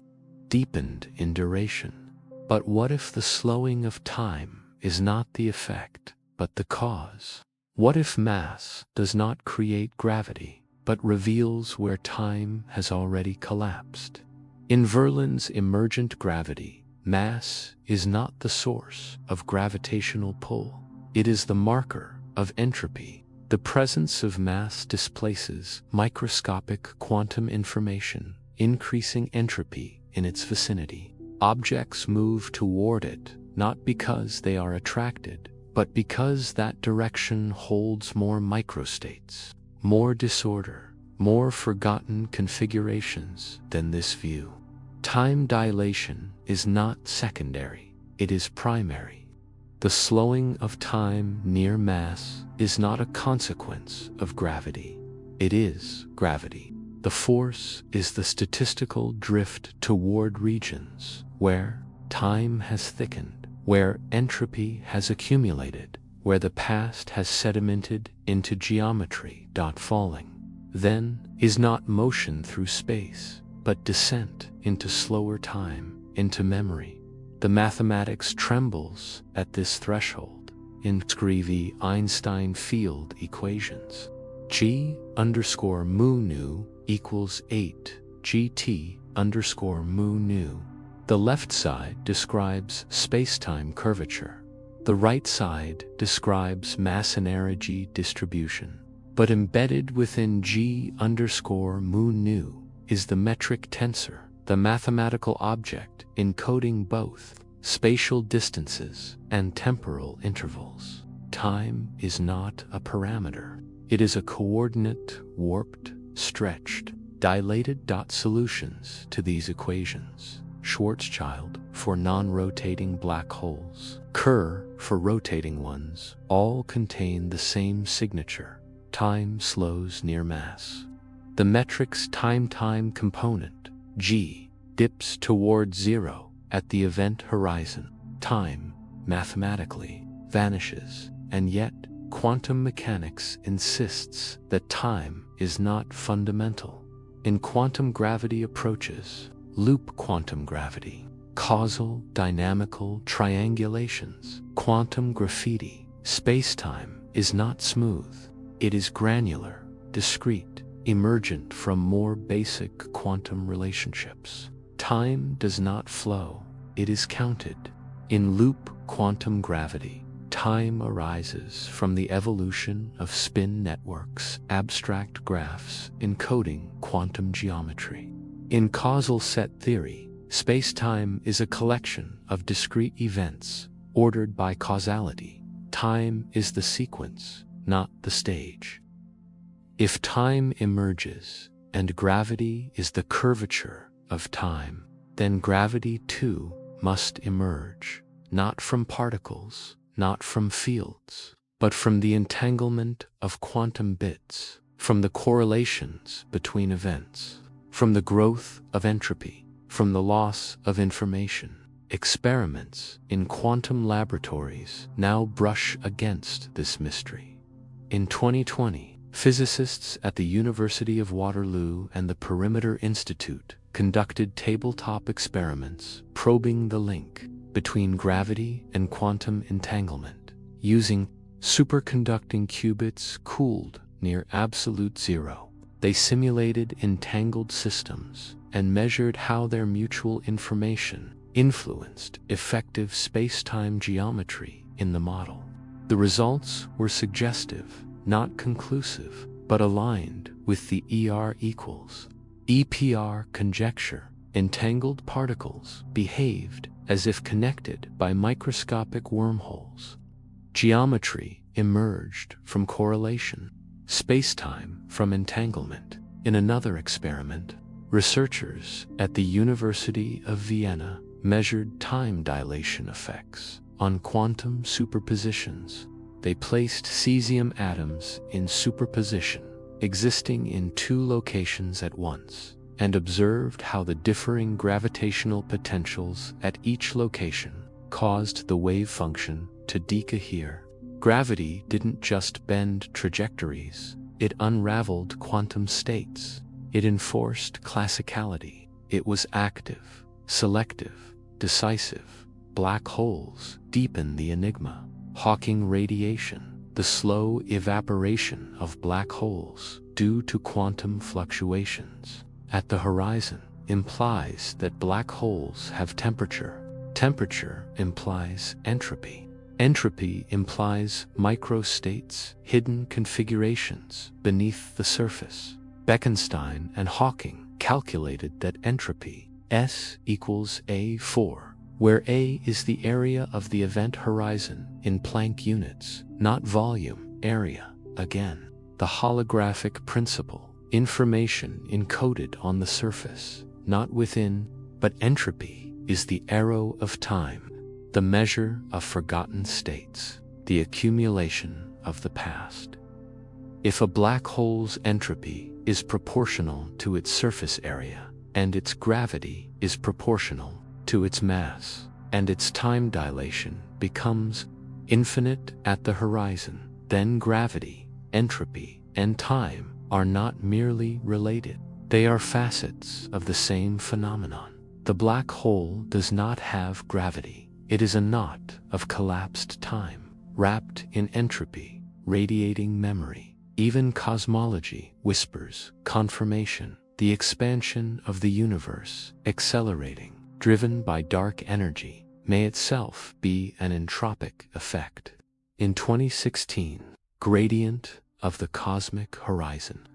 deepened in duration. But what if the slowing of time is not the effect, but the cause? What if mass does not create gravity, but reveals where time has already collapsed? In Verlin's emergent gravity, mass is not the source of gravitational pull. It is the marker of entropy. The presence of mass displaces microscopic quantum information, increasing entropy in its vicinity. Objects move toward it, not because they are attracted, but because that direction holds more microstates, more disorder, more forgotten configurations than this view. Time dilation is not secondary, it is primary. The slowing of time near mass is not a consequence of gravity, it is gravity. The force is the statistical drift toward regions where time has thickened, where entropy has accumulated, where the past has sedimented into geometry. Falling, then, is not motion through space, but descent into slower time, into memory. The mathematics trembles at this threshold. In Scrivi Einstein field equations, G_mu nu equals 8 gt underscore mu nu. The left side describes spacetime curvature. The right side describes mass and energy distribution. But embedded within g underscore mu nu is the metric tensor, the mathematical object encoding both spatial distances and temporal intervals. Time is not a parameter. It is a coordinate, warped, stretched, dilated. Solutions to these equations: Schwarzschild for non-rotating black holes, Kerr for rotating ones, all contain the same signature: time slows near mass. The metric's time component, g, dips toward 0 at the event horizon. Time, mathematically, vanishes, and yet quantum mechanics insists that time is not fundamental. In quantum gravity approaches, loop quantum gravity, causal dynamical triangulations, quantum graffiti, spacetime is not smooth. It is granular, discrete, emergent from more basic quantum relationships. Time does not flow, it is counted. In loop quantum gravity, time arises from the evolution of spin networks, abstract graphs encoding quantum geometry. In causal set theory, spacetime is a collection of discrete events ordered by causality. Time is the sequence, not the stage. If time emerges, and gravity is the curvature of time, then gravity too must emerge, not from particles, not from fields, but from the entanglement of quantum bits, from the correlations between events, from the growth of entropy, from the loss of information. Experiments in quantum laboratories now brush against this mystery. In 2020, physicists at the University of Waterloo and the Perimeter Institute conducted tabletop experiments probing the link between gravity and quantum entanglement. Using superconducting qubits cooled near absolute zero, they simulated entangled systems and measured how their mutual information influenced effective spacetime geometry in the model. The results were suggestive, not conclusive, but aligned with the ER equals EPR conjecture. Entangled particles behaved as if connected by microscopic wormholes. Geometry emerged from correlation, spacetime from entanglement. In another experiment, researchers at the University of Vienna measured time dilation effects on quantum superpositions. They placed cesium atoms in superposition, existing in two locations at once, and observed how the differing gravitational potentials at each location caused the wave function to decohere. Gravity didn't just bend trajectories, it unraveled quantum states. It enforced classicality. It was active, selective, decisive. Black holes deepen the enigma. Hawking radiation, the slow evaporation of black holes due to quantum fluctuations at the horizon, implies that black holes have temperature. Temperature implies entropy. Entropy implies microstates, hidden configurations beneath the surface. Bekenstein and Hawking calculated that entropy S equals A4, where A is the area of the event horizon in Planck units, not volume, area. Again, the holographic principle, information encoded on the surface, not within, but entropy is the arrow of time, the measure of forgotten states, the accumulation of the past. If a black hole's entropy is proportional to its surface area, and its gravity is proportional to its mass, and its time dilation becomes infinite at the horizon, then gravity, entropy, and time are not merely related. They are facets of the same phenomenon. The black hole does not have gravity. It is a knot of collapsed time, wrapped in entropy, radiating memory. Even cosmology whispers confirmation, the expansion of the universe, accelerating, driven by dark energy, may itself be an entropic effect. In 2016, Gradient of the Cosmic Horizon.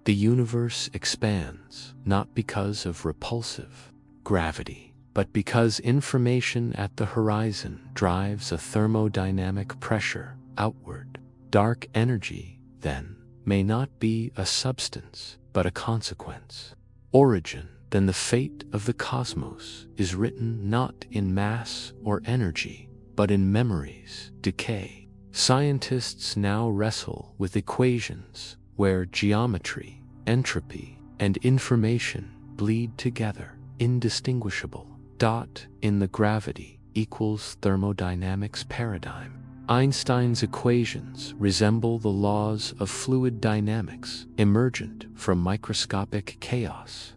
The universe expands, not because of repulsive gravity, but because information at the horizon drives a thermodynamic pressure outward. Dark energy, then, may not be a substance, but a consequence. Origin, then the fate of the cosmos is written not in mass or energy, but in memory's decay. Scientists now wrestle with equations where geometry, entropy, and information bleed together, indistinguishable. In the gravity equals thermodynamics paradigm. Einstein's equations resemble the laws of fluid dynamics emergent from microscopic chaos.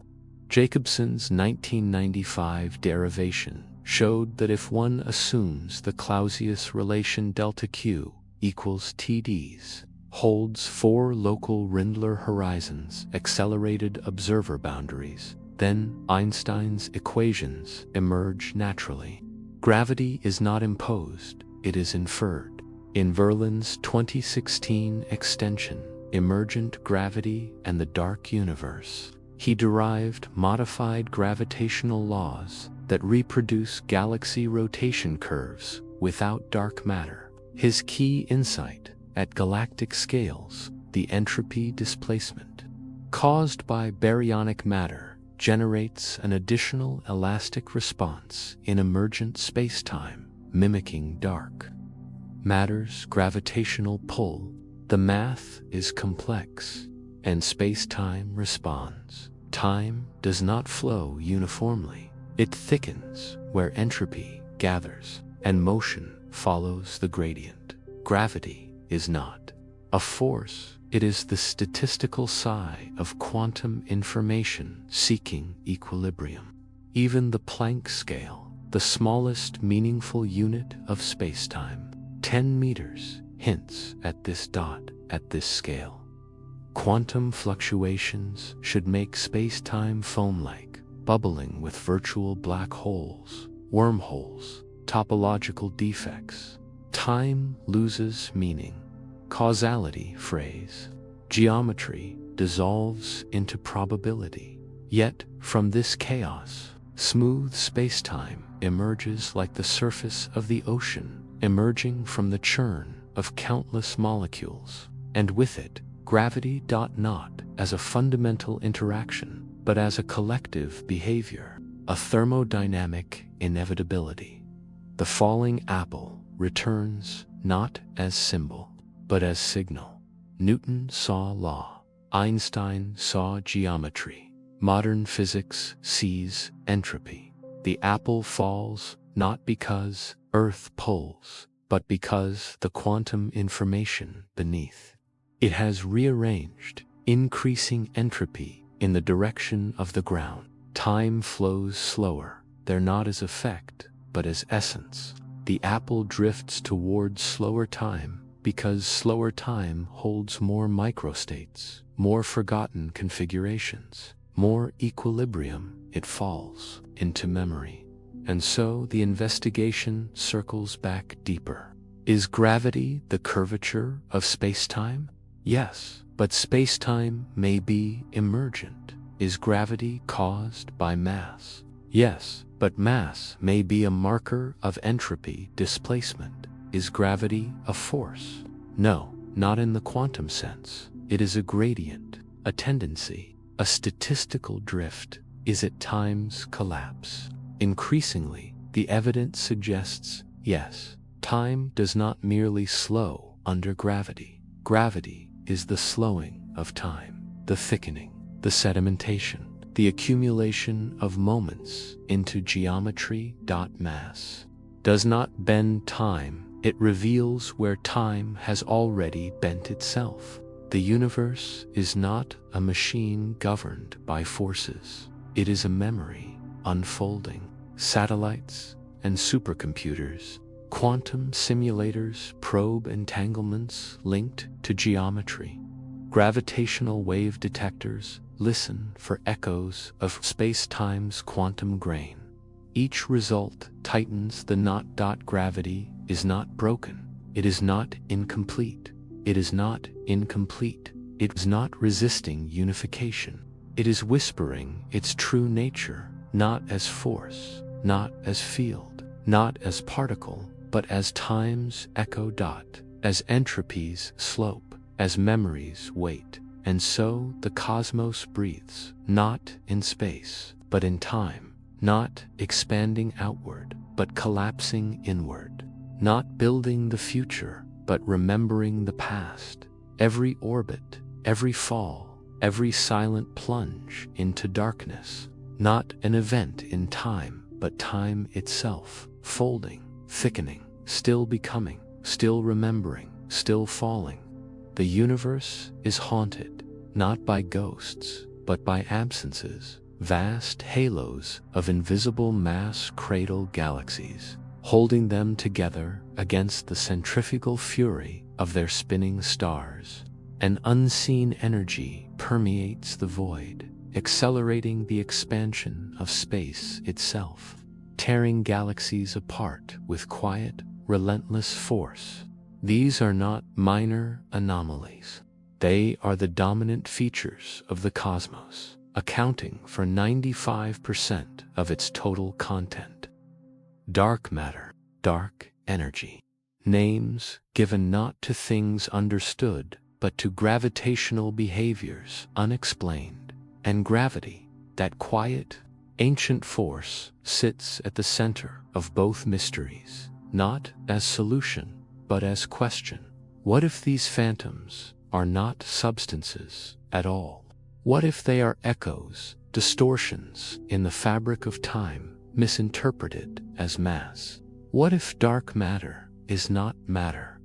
Jacobson's 1995 derivation showed that if one assumes the Clausius relation delta Q equals TDs, holds four local Rindler horizons accelerated observer boundaries, then Einstein's equations emerge naturally. Gravity is not imposed, it is inferred. In Verlin's 2016 extension, Emergent Gravity and the Dark Universe, he derived modified gravitational laws that reproduce galaxy rotation curves without dark matter. His key insight, at galactic scales, the entropy displacement caused by baryonic matter generates an additional elastic response in emergent spacetime, mimicking dark matter's gravitational pull. The math is complex, and spacetime responds. Time does not flow uniformly. It thickens where entropy gathers, and motion follows the gradient. Gravity is not a force, it is the statistical sigh of quantum information seeking equilibrium. Even the Planck scale, the smallest meaningful unit of spacetime, 10 meters, hints at this. At this scale, quantum fluctuations should make spacetime foam-like, bubbling with virtual black holes, wormholes, topological defects. Time loses meaning. Causality phrase. Geometry dissolves into probability. Yet, from this chaos, smooth spacetime emerges like the surface of the ocean, emerging from the churn of countless molecules, and with it, gravity. Not as a fundamental interaction, but as a collective behavior, a thermodynamic inevitability. The falling apple returns not as symbol, but as signal. Newton saw law, Einstein saw geometry, modern physics sees entropy. The apple falls not because Earth pulls, but because the quantum information beneath it has rearranged, increasing entropy in the direction of the ground. Time flows slower, there not as effect, but as essence. The apple drifts towards slower time because slower time holds more microstates, more forgotten configurations, more equilibrium. It falls into memory. And so the investigation circles back deeper. Is gravity the curvature of spacetime? Yes, but spacetime may be emergent. Is gravity caused by mass? Yes, but mass may be a marker of entropy displacement. Is gravity a force? No, not in the quantum sense. It is a gradient, a tendency, a statistical drift. Is it time's collapse? Increasingly, the evidence suggests yes. Time does not merely slow under gravity. Gravity is the slowing of time, the thickening, the sedimentation, the accumulation of moments into geometry. Mass does not bend time, it reveals where time has already bent itself. The universe is not a machine governed by forces. It is a memory unfolding. Satellites and supercomputers, quantum simulators probe entanglements linked to geometry. Gravitational wave detectors listen for echoes of spacetime's quantum grain. Each result tightens the knot. Gravity is not broken. It is not incomplete. It is not incomplete. It is not resisting unification. It is whispering its true nature, not as force, not as field, not as particle, but as time's echo. As entropy's slope, as memory's weight. And so the cosmos breathes, not in space, but in time. Not expanding outward, but collapsing inward. Not building the future, but remembering the past. Every orbit, every fall, every silent plunge into darkness. Not an event in time, but time itself, folding, thickening, still becoming, still remembering, still falling. The universe is haunted, not by ghosts, but by absences. Vast halos of invisible mass cradle galaxies, holding them together against the centrifugal fury of their spinning stars. An unseen energy permeates the void, accelerating the expansion of space itself, tearing galaxies apart with quiet, relentless force. These are not minor anomalies. They are the dominant features of the cosmos, accounting for 95% of its total content. Dark matter, dark energy. Names given not to things understood, but to gravitational behaviors unexplained. And gravity, that quiet, ancient force, sits at the center of both mysteries, not as solution, but as question. What if these phantoms are not substances at all? What if they are echoes, distortions in the fabric of time, misinterpreted as mass? What if dark matter is not matter,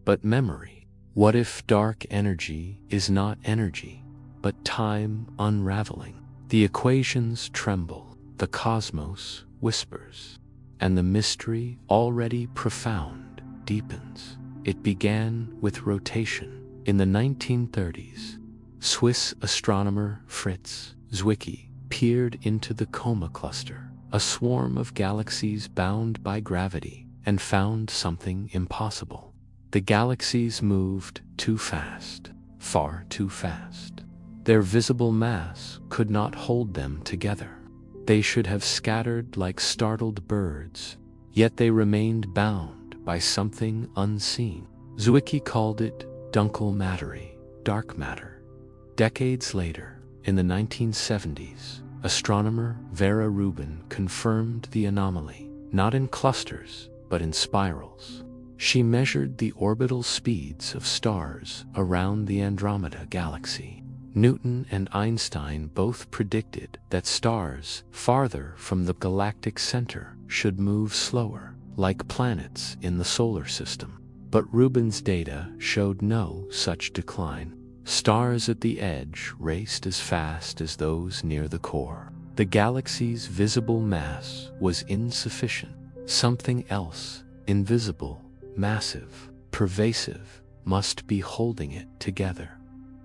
but memory? What if dark energy is not energy, but time unraveling? The equations tremble, the cosmos whispers, and the mystery, already profound, deepens. It began with rotation. In the 1930s, Swiss astronomer Fritz Zwicky peered into the Coma cluster, a swarm of galaxies bound by gravity, and found something impossible. The galaxies moved too fast, far too fast. Their visible mass could not hold them together. They should have scattered like startled birds, yet they remained bound by something unseen. Zwicky called it dunkel materie, dark matter. Decades later, in the 1970s, astronomer Vera Rubin confirmed the anomaly, not in clusters, but in spirals. She measured the orbital speeds of stars around the Andromeda galaxy. Newton and Einstein both predicted that stars farther from the galactic center should move slower, like planets in the solar system. But Rubin's data showed no such decline. Stars at the edge raced as fast as those near the core. The galaxy's visible mass was insufficient. Something else, invisible, massive, pervasive, must be holding it together.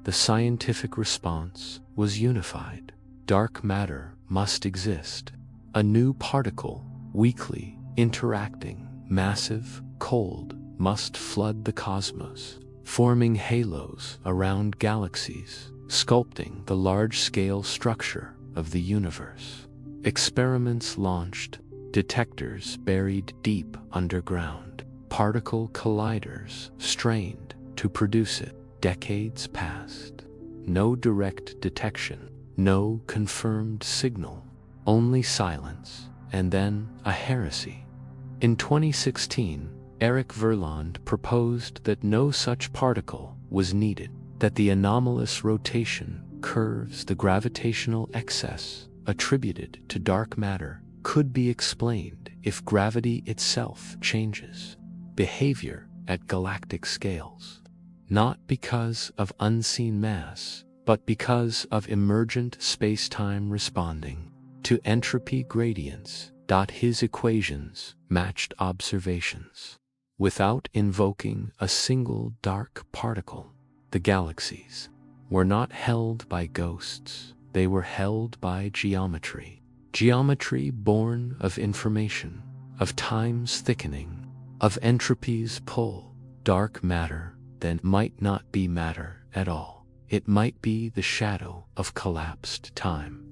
The scientific response was unified. Dark matter must exist. A new particle, weakly interacting, massive, cold, must flood the cosmos, forming halos around galaxies, sculpting the large-scale structure of the universe. Experiments launched, detectors buried deep underground, particle colliders strained to produce it. Decades passed. No direct detection, no confirmed signal, only silence, and then a heresy. In 2016, Eric Verland proposed that no such particle was needed, that the anomalous rotation curves, the gravitational excess attributed to dark matter, could be explained if gravity itself changes behavior at galactic scales. Not because of unseen mass, but because of emergent spacetime responding to entropy gradients. His equations matched observations. Without invoking a single dark particle, the galaxies were not held by ghosts, they were held by geometry. Geometry born of information, of time's thickening, of entropy's pull. Dark matter then might not be matter at all. It might be the shadow of collapsed time.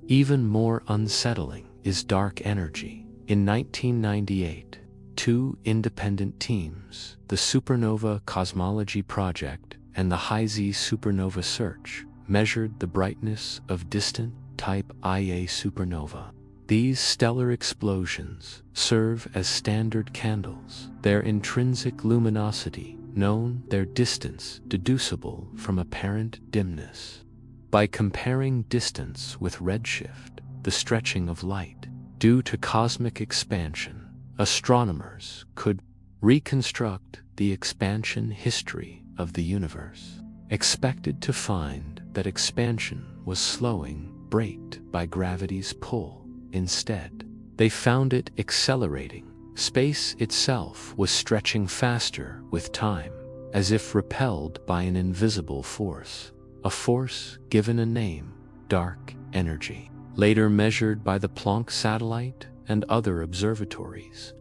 Even more unsettling is dark energy. In 1998, two independent teams, the Supernova Cosmology Project and the High-Z Supernova Search, measured the brightness of distant Type Ia supernova. These stellar explosions serve as standard candles, their intrinsic luminosity known, their distance deducible from apparent dimness. By comparing distance with redshift, the stretching of light, due to cosmic expansion, astronomers could reconstruct the expansion history of the universe, expected to find that expansion was slowing, braked by gravity's pull. Instead, they found it accelerating. Space itself was stretching faster with time, as if repelled by an invisible force, a force given a name, dark energy. Later measured by the Planck satellite and other observatories,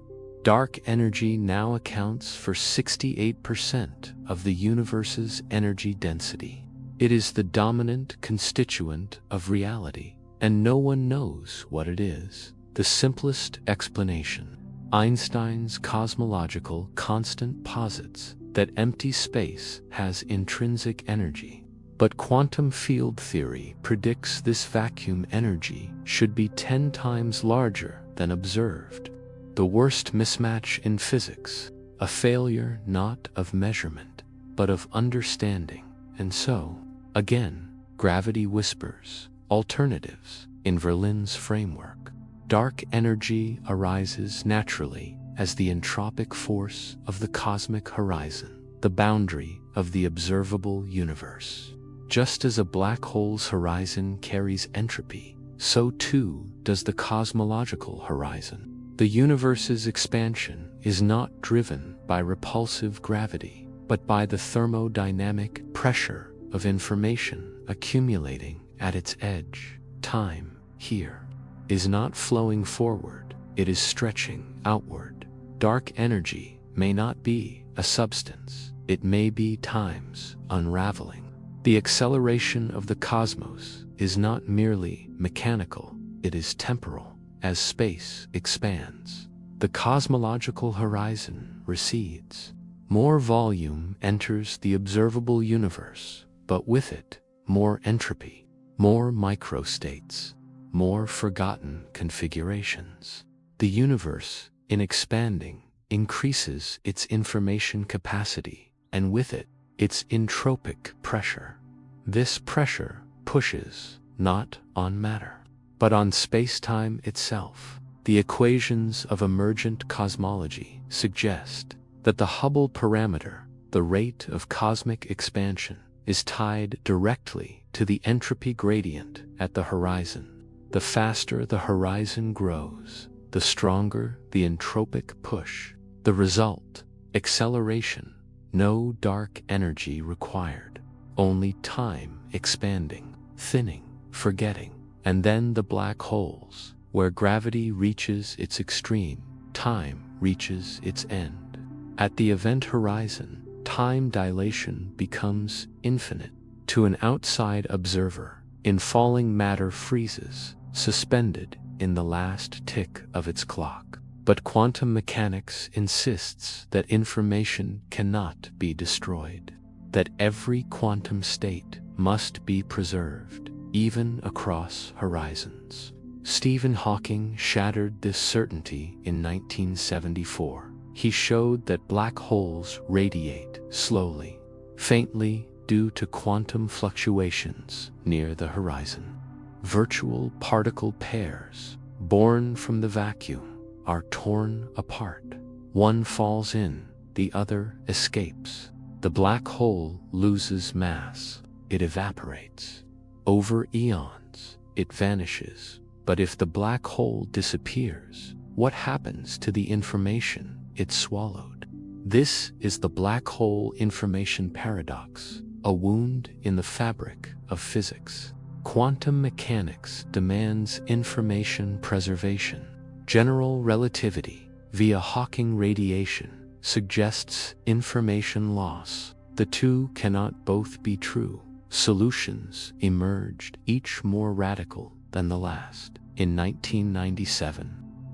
dark energy now accounts for 68% of the universe's energy density. It is the dominant constituent of reality, and no one knows what it is. The simplest explanation: Einstein's cosmological constant posits that empty space has intrinsic energy. But quantum field theory predicts this vacuum energy should be 10 times larger than observed. The worst mismatch in physics, a failure not of measurement, but of understanding. And so, again, gravity whispers alternatives in Verlin's framework. Dark energy arises naturally as the entropic force of the cosmic horizon, the boundary of the observable universe. Just as a black hole's horizon carries entropy, so too does the cosmological horizon. The universe's expansion is not driven by repulsive gravity, but by the thermodynamic pressure of information accumulating at its edge. Time, here, is not flowing forward, it is stretching outward. Dark energy may not be a substance, it may be time's unraveling. The acceleration of the cosmos is not merely mechanical, it is temporal. As space expands, the cosmological horizon recedes. More volume enters the observable universe, but with it, more entropy, more microstates, more forgotten configurations. The universe, in expanding, increases its information capacity, and with it, its entropic pressure. This pressure pushes not on matter, but on spacetime itself. The equations of emergent cosmology suggest that the Hubble parameter, the rate of cosmic expansion, is tied directly to the entropy gradient at the horizon. The faster the horizon grows, the stronger the entropic push. The result: acceleration, no dark energy required, only time expanding, thinning, forgetting. And then the black holes, where gravity reaches its extreme, time reaches its end. At the event horizon, time dilation becomes infinite. To an outside observer, infalling matter freezes, suspended in the last tick of its clock. But quantum mechanics insists that information cannot be destroyed, that every quantum state must be preserved, even across horizons. Stephen Hawking shattered this certainty in 1974. He showed that black holes radiate slowly, faintly due to quantum fluctuations near the horizon. Virtual particle pairs, born from the vacuum, are torn apart. One falls in, the other escapes. The black hole loses mass, it evaporates. Over eons, it vanishes. But if the black hole disappears, what happens to the information it swallowed? This is the black hole information paradox, a wound in the fabric of physics. Quantum mechanics demands information preservation. General relativity, via Hawking radiation, suggests information loss. The two cannot both be true. Solutions emerged, each more radical than the last. In 1997,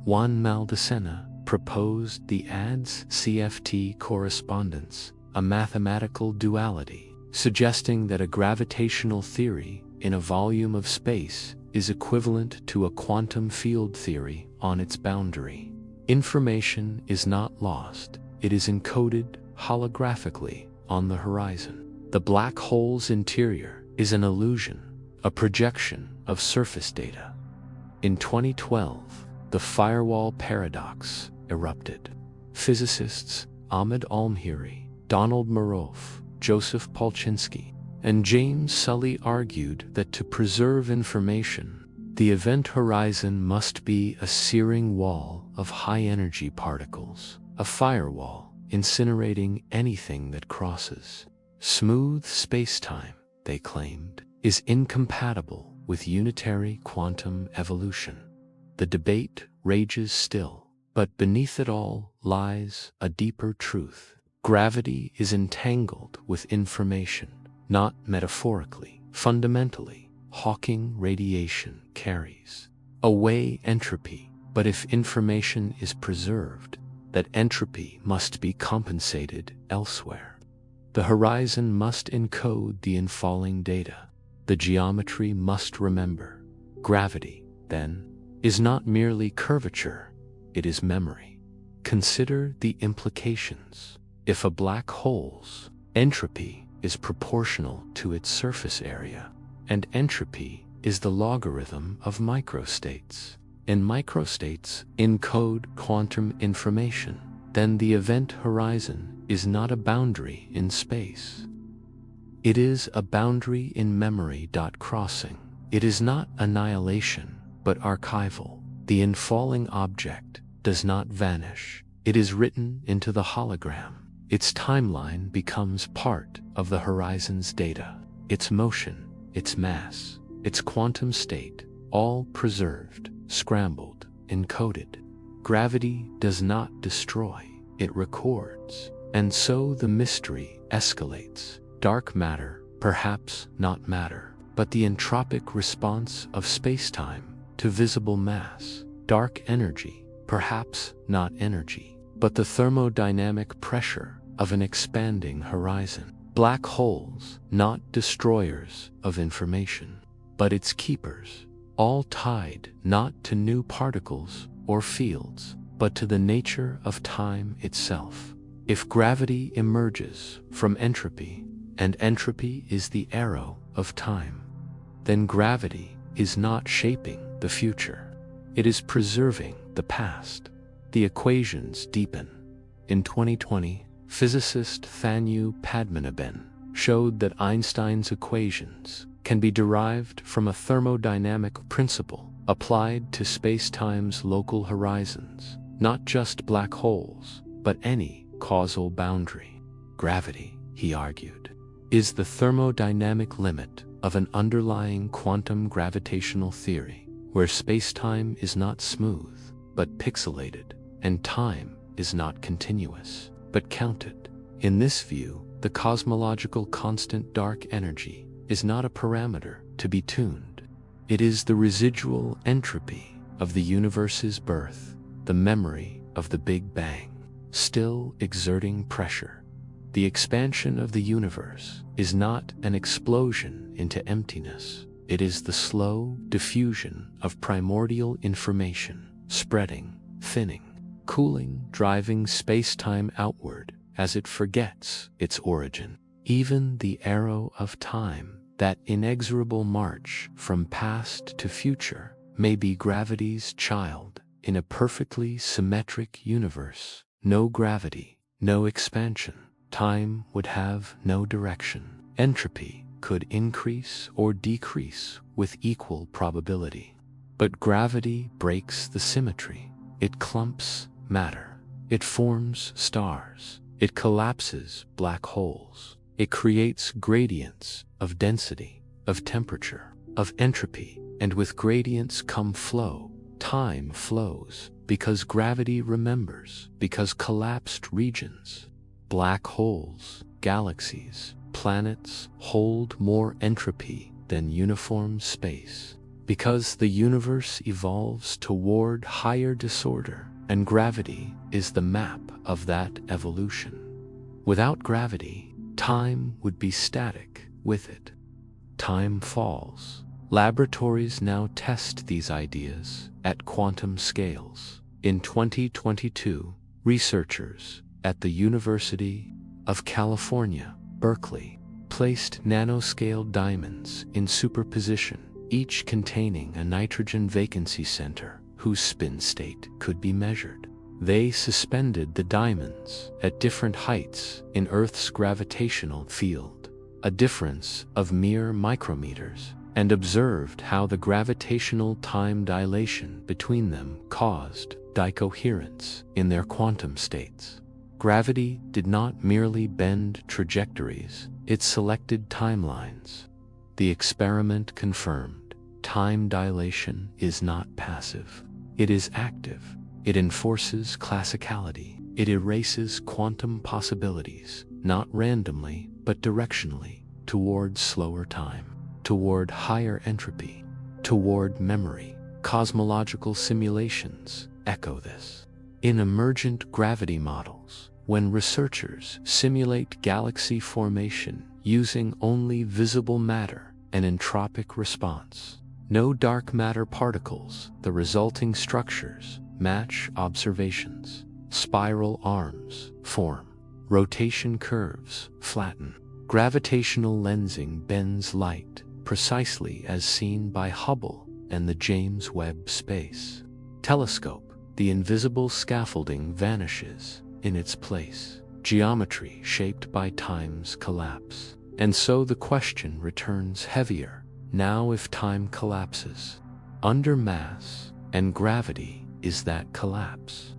Juan Maldacena proposed the ADS-CFT correspondence, a mathematical duality, suggesting that a gravitational theory in a volume of space is equivalent to a quantum field theory on its boundary. Information is not lost, it is encoded holographically on the horizon. The black hole's interior is an illusion, a projection of surface data. In 2012, the firewall paradox erupted. Physicists Ahmed Almhiri, Donald Maroff, Joseph Polchinski, and James Sully argued that to preserve information, the event horizon must be a searing wall of high-energy particles, a firewall incinerating anything that crosses. Smooth spacetime, they claimed, is incompatible with unitary quantum evolution. The debate rages still, but beneath it all lies a deeper truth. Gravity is entangled with information, not metaphorically, fundamentally. Hawking radiation carries away entropy, but if information is preserved, that entropy must be compensated elsewhere. The horizon must encode the infalling data. The geometry must remember. Gravity, then, is not merely curvature, it is memory. Consider the implications. If a black hole's entropy is proportional to its surface area, and entropy is the logarithm of microstates, and microstates encode quantum information, then the event horizon is not a boundary in space. It is a boundary in memory. Crossing. It is not annihilation, but archival. The infalling object does not vanish. It is written into the hologram. Its timeline becomes part of the horizon's data. Its motion, its mass, its quantum state, all preserved, scrambled, encoded. Gravity does not destroy, it records. And so the mystery escalates. Dark matter, perhaps not matter, but the entropic response of spacetime to visible mass. Dark energy, perhaps not energy, but the thermodynamic pressure of an expanding horizon. Black holes, not destroyers of information, but its keepers, all tied not to new particles or fields, but to the nature of time itself. If gravity emerges from entropy, and entropy is the arrow of time, then gravity is not shaping the future. It is preserving the past. The equations deepen. In 2020, physicist Thanu Padmanabhan showed that Einstein's equations can be derived from a thermodynamic principle applied to spacetime's local horizons, not just black holes, but any causal boundary. Gravity, he argued, is the thermodynamic limit of an underlying quantum gravitational theory, where spacetime is not smooth, but pixelated, and time is not continuous, but counted. In this view, the cosmological constant dark energy is not a parameter to be tuned. It is the residual entropy of the universe's birth, the memory of the Big Bang, still exerting pressure. The expansion of the universe is not an explosion into emptiness. It is the slow diffusion of primordial information, spreading, thinning, cooling, driving space-time outward as it forgets its origin. Even the arrow of time, that inexorable march from past to future, may be gravity's child. In a perfectly symmetric universe, no gravity, no expansion, time would have no direction. Entropy could increase or decrease with equal probability. But gravity breaks the symmetry. It clumps matter. It forms stars. It collapses black holes. It creates gradients of density, of temperature, of entropy, and with gradients come flow. Time flows because gravity remembers, because collapsed regions, black holes, galaxies, planets hold more entropy than uniform space, because the universe evolves toward higher disorder, and gravity is the map of that evolution. Without gravity, time would be static. With it, time falls. Laboratories now test these ideas at quantum scales. In 2022, researchers at the University of California, Berkeley, placed nanoscale diamonds in superposition, each containing a nitrogen vacancy center whose spin state could be measured. They suspended the diamonds at different heights in Earth's gravitational field, a difference of mere micrometers, and observed how the gravitational time dilation between them caused dicoherence in their quantum states. Gravity did not merely bend trajectories, it selected timelines. The experiment confirmed time dilation is not passive. It is active. It enforces classicality. It erases quantum possibilities, not randomly, but directionally, toward slower time, toward higher entropy, toward memory. Cosmological simulations echo this. In emergent gravity models, when researchers simulate galaxy formation using only visible matter, an entropic response, no dark matter particles, the resulting structures match observations. Spiral arms form. Rotation curves flatten. Gravitational lensing bends light, precisely as seen by Hubble and the James Webb Space Telescope. The invisible scaffolding vanishes in its place. Geometry shaped by time's collapse. And so the question returns heavier. Now if time collapses under mass and gravity, is that collapse?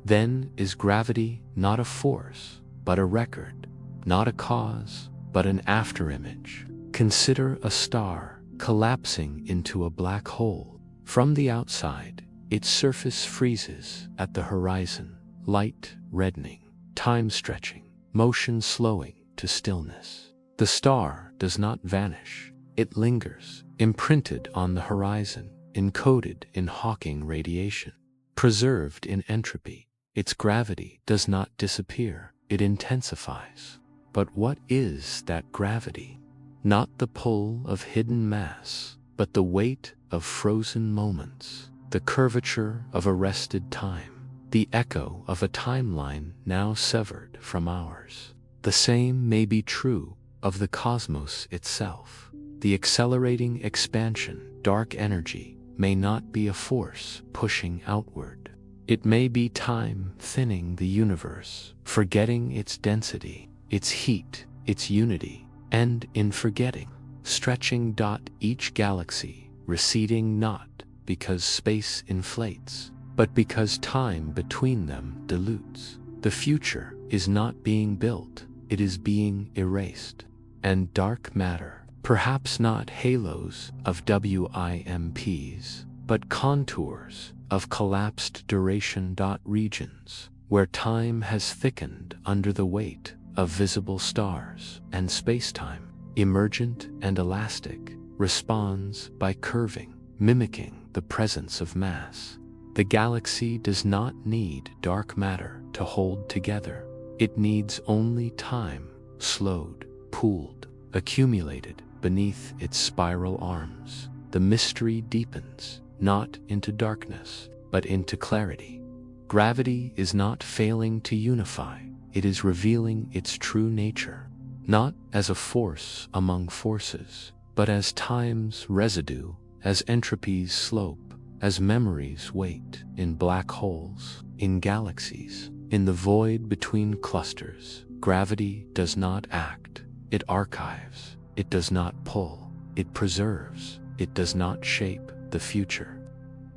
Then is gravity not a force, but a record, not a cause, but an afterimage? Consider a star collapsing into a black hole. From the outside, its surface freezes at the horizon, light reddening, time stretching, motion slowing to stillness. The star does not vanish. It lingers, imprinted on the horizon, encoded in Hawking radiation, preserved in entropy. Its gravity does not disappear, it intensifies. But what is that gravity? Not the pull of hidden mass, but the weight of frozen moments, the curvature of arrested time, the echo of a timeline now severed from ours. The same may be true of the cosmos itself. The accelerating expansion, dark energy, may not be a force pushing outward. It may be time thinning the universe, forgetting its density, its heat, its unity, and in forgetting, stretching. Each galaxy receding not because space inflates, but because time between them dilutes. The future is not being built, it is being erased. And dark matter, perhaps not halos of WIMPs, but contours of collapsed duration. Regions where time has thickened under the weight of visible stars, and spacetime, emergent and elastic, responds by curving, mimicking the presence of mass. The galaxy does not need dark matter to hold together. It needs only time, slowed, pooled, accumulated beneath its spiral arms. The mystery deepens, not into darkness, but into clarity. Gravity is not failing to unify, it is revealing its true nature, not as a force among forces, but as time's residue, as entropy's slope, as memory's weight in black holes, in galaxies, in the void between clusters. Gravity does not act, it archives. It does not pull, it preserves. It does not shape the future.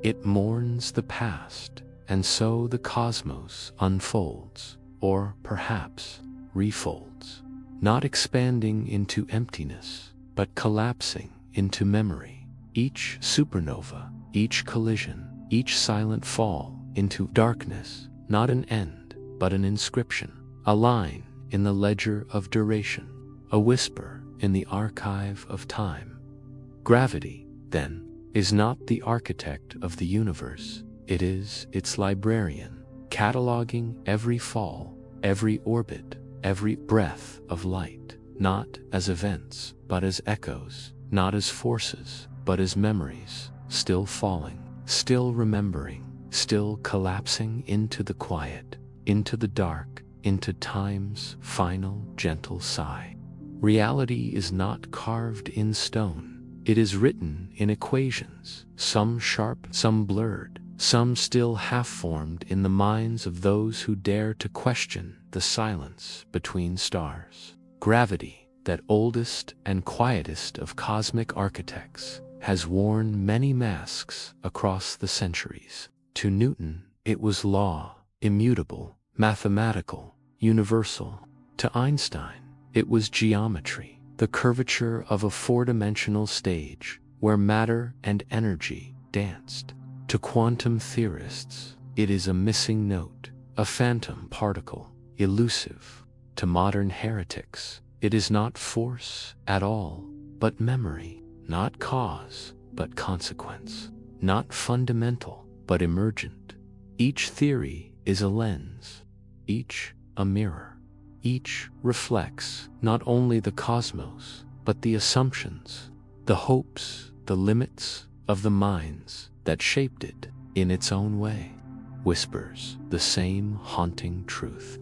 It mourns the past, and so the cosmos unfolds, or perhaps refolds. not expanding into emptiness, but collapsing into memory. Each supernova, each collision, each silent fall into darkness, not an end, but an inscription, a line in the ledger of duration, a whisper in the archive of time. Gravity, then, is not the architect of the universe, it is its librarian, cataloging every fall, every orbit, every breath of light, not as events, but as echoes, not as forces, but as memories, still falling, still remembering, still collapsing into the quiet, into the dark, into time's final gentle sigh. Reality is not carved in stone. It is written in equations, some sharp, some blurred, some still half-formed in the minds of those who dare to question the silence between stars. Gravity, that oldest and quietest of cosmic architects, has worn many masks across the centuries. To Newton, it was law, immutable, mathematical, universal. To Einstein, it was geometry, the curvature of a four-dimensional stage where matter and energy danced. To quantum theorists, it is a missing note, a phantom particle, elusive. To modern heretics, it is not force at all, but memory, not cause, but consequence, not fundamental, but emergent. Each theory is a lens, each a mirror. Each reflects not only the cosmos, but the assumptions, the hopes, the limits of the minds that shaped it in its own way. Whispers the same haunting truth.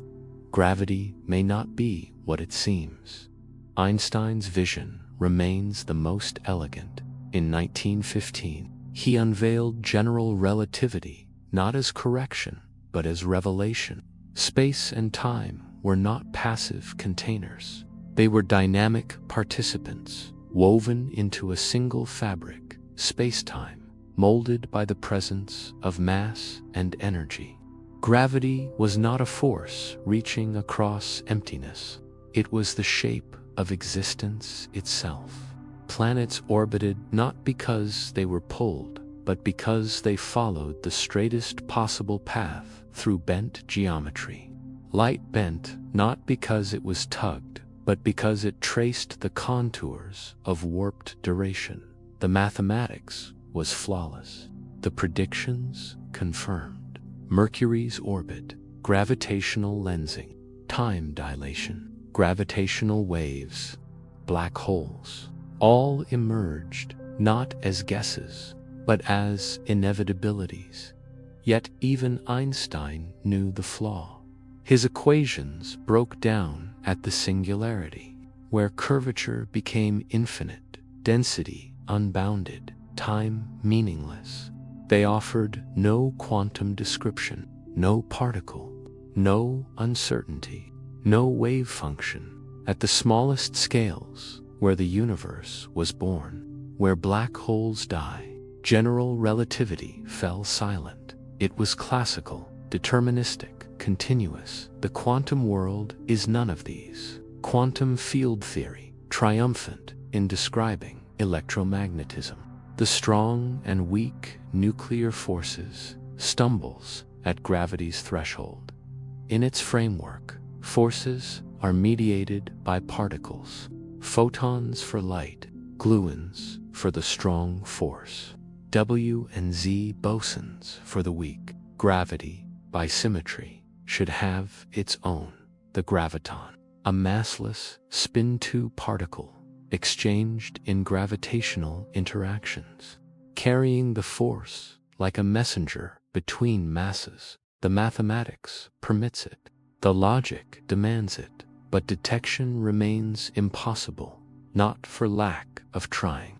Gravity may not be what it seems. Einstein's vision remains the most elegant. In 1915, he unveiled general relativity, not as correction, but as revelation. Space and time were not passive containers. They were dynamic participants, woven into a single fabric, spacetime, molded by the presence of mass and energy. Gravity was not a force reaching across emptiness. It was the shape of existence itself. Planets orbited not because they were pulled, but because they followed the straightest possible path through bent geometry. Light bent not because it was tugged, but because it traced the contours of warped duration. The mathematics was flawless. The predictions confirmed. Mercury's orbit, gravitational lensing, time dilation, gravitational waves, black holes, all emerged not as guesses, but as inevitabilities. Yet even Einstein knew the flaw. His equations broke down at the singularity, where curvature became infinite, density unbounded, time meaningless. They offered no quantum description, no particle, no uncertainty, no wave function. At the smallest scales, where the universe was born, where black holes die, general relativity fell silent. It was classical, deterministic, continuous. The quantum world is none of these. Quantum field theory, triumphant in describing electromagnetism. The strong and weak nuclear forces stumbles at gravity's threshold. In its framework, forces are mediated by particles, photons for light, gluons for the strong force, W and Z bosons for the weak. Gravity, by symmetry, should have its own, the graviton, a massless spin-2 particle exchanged in gravitational interactions, carrying the force like a messenger between masses. The mathematics permits it, the logic demands it, but detection remains impossible, not for lack of trying,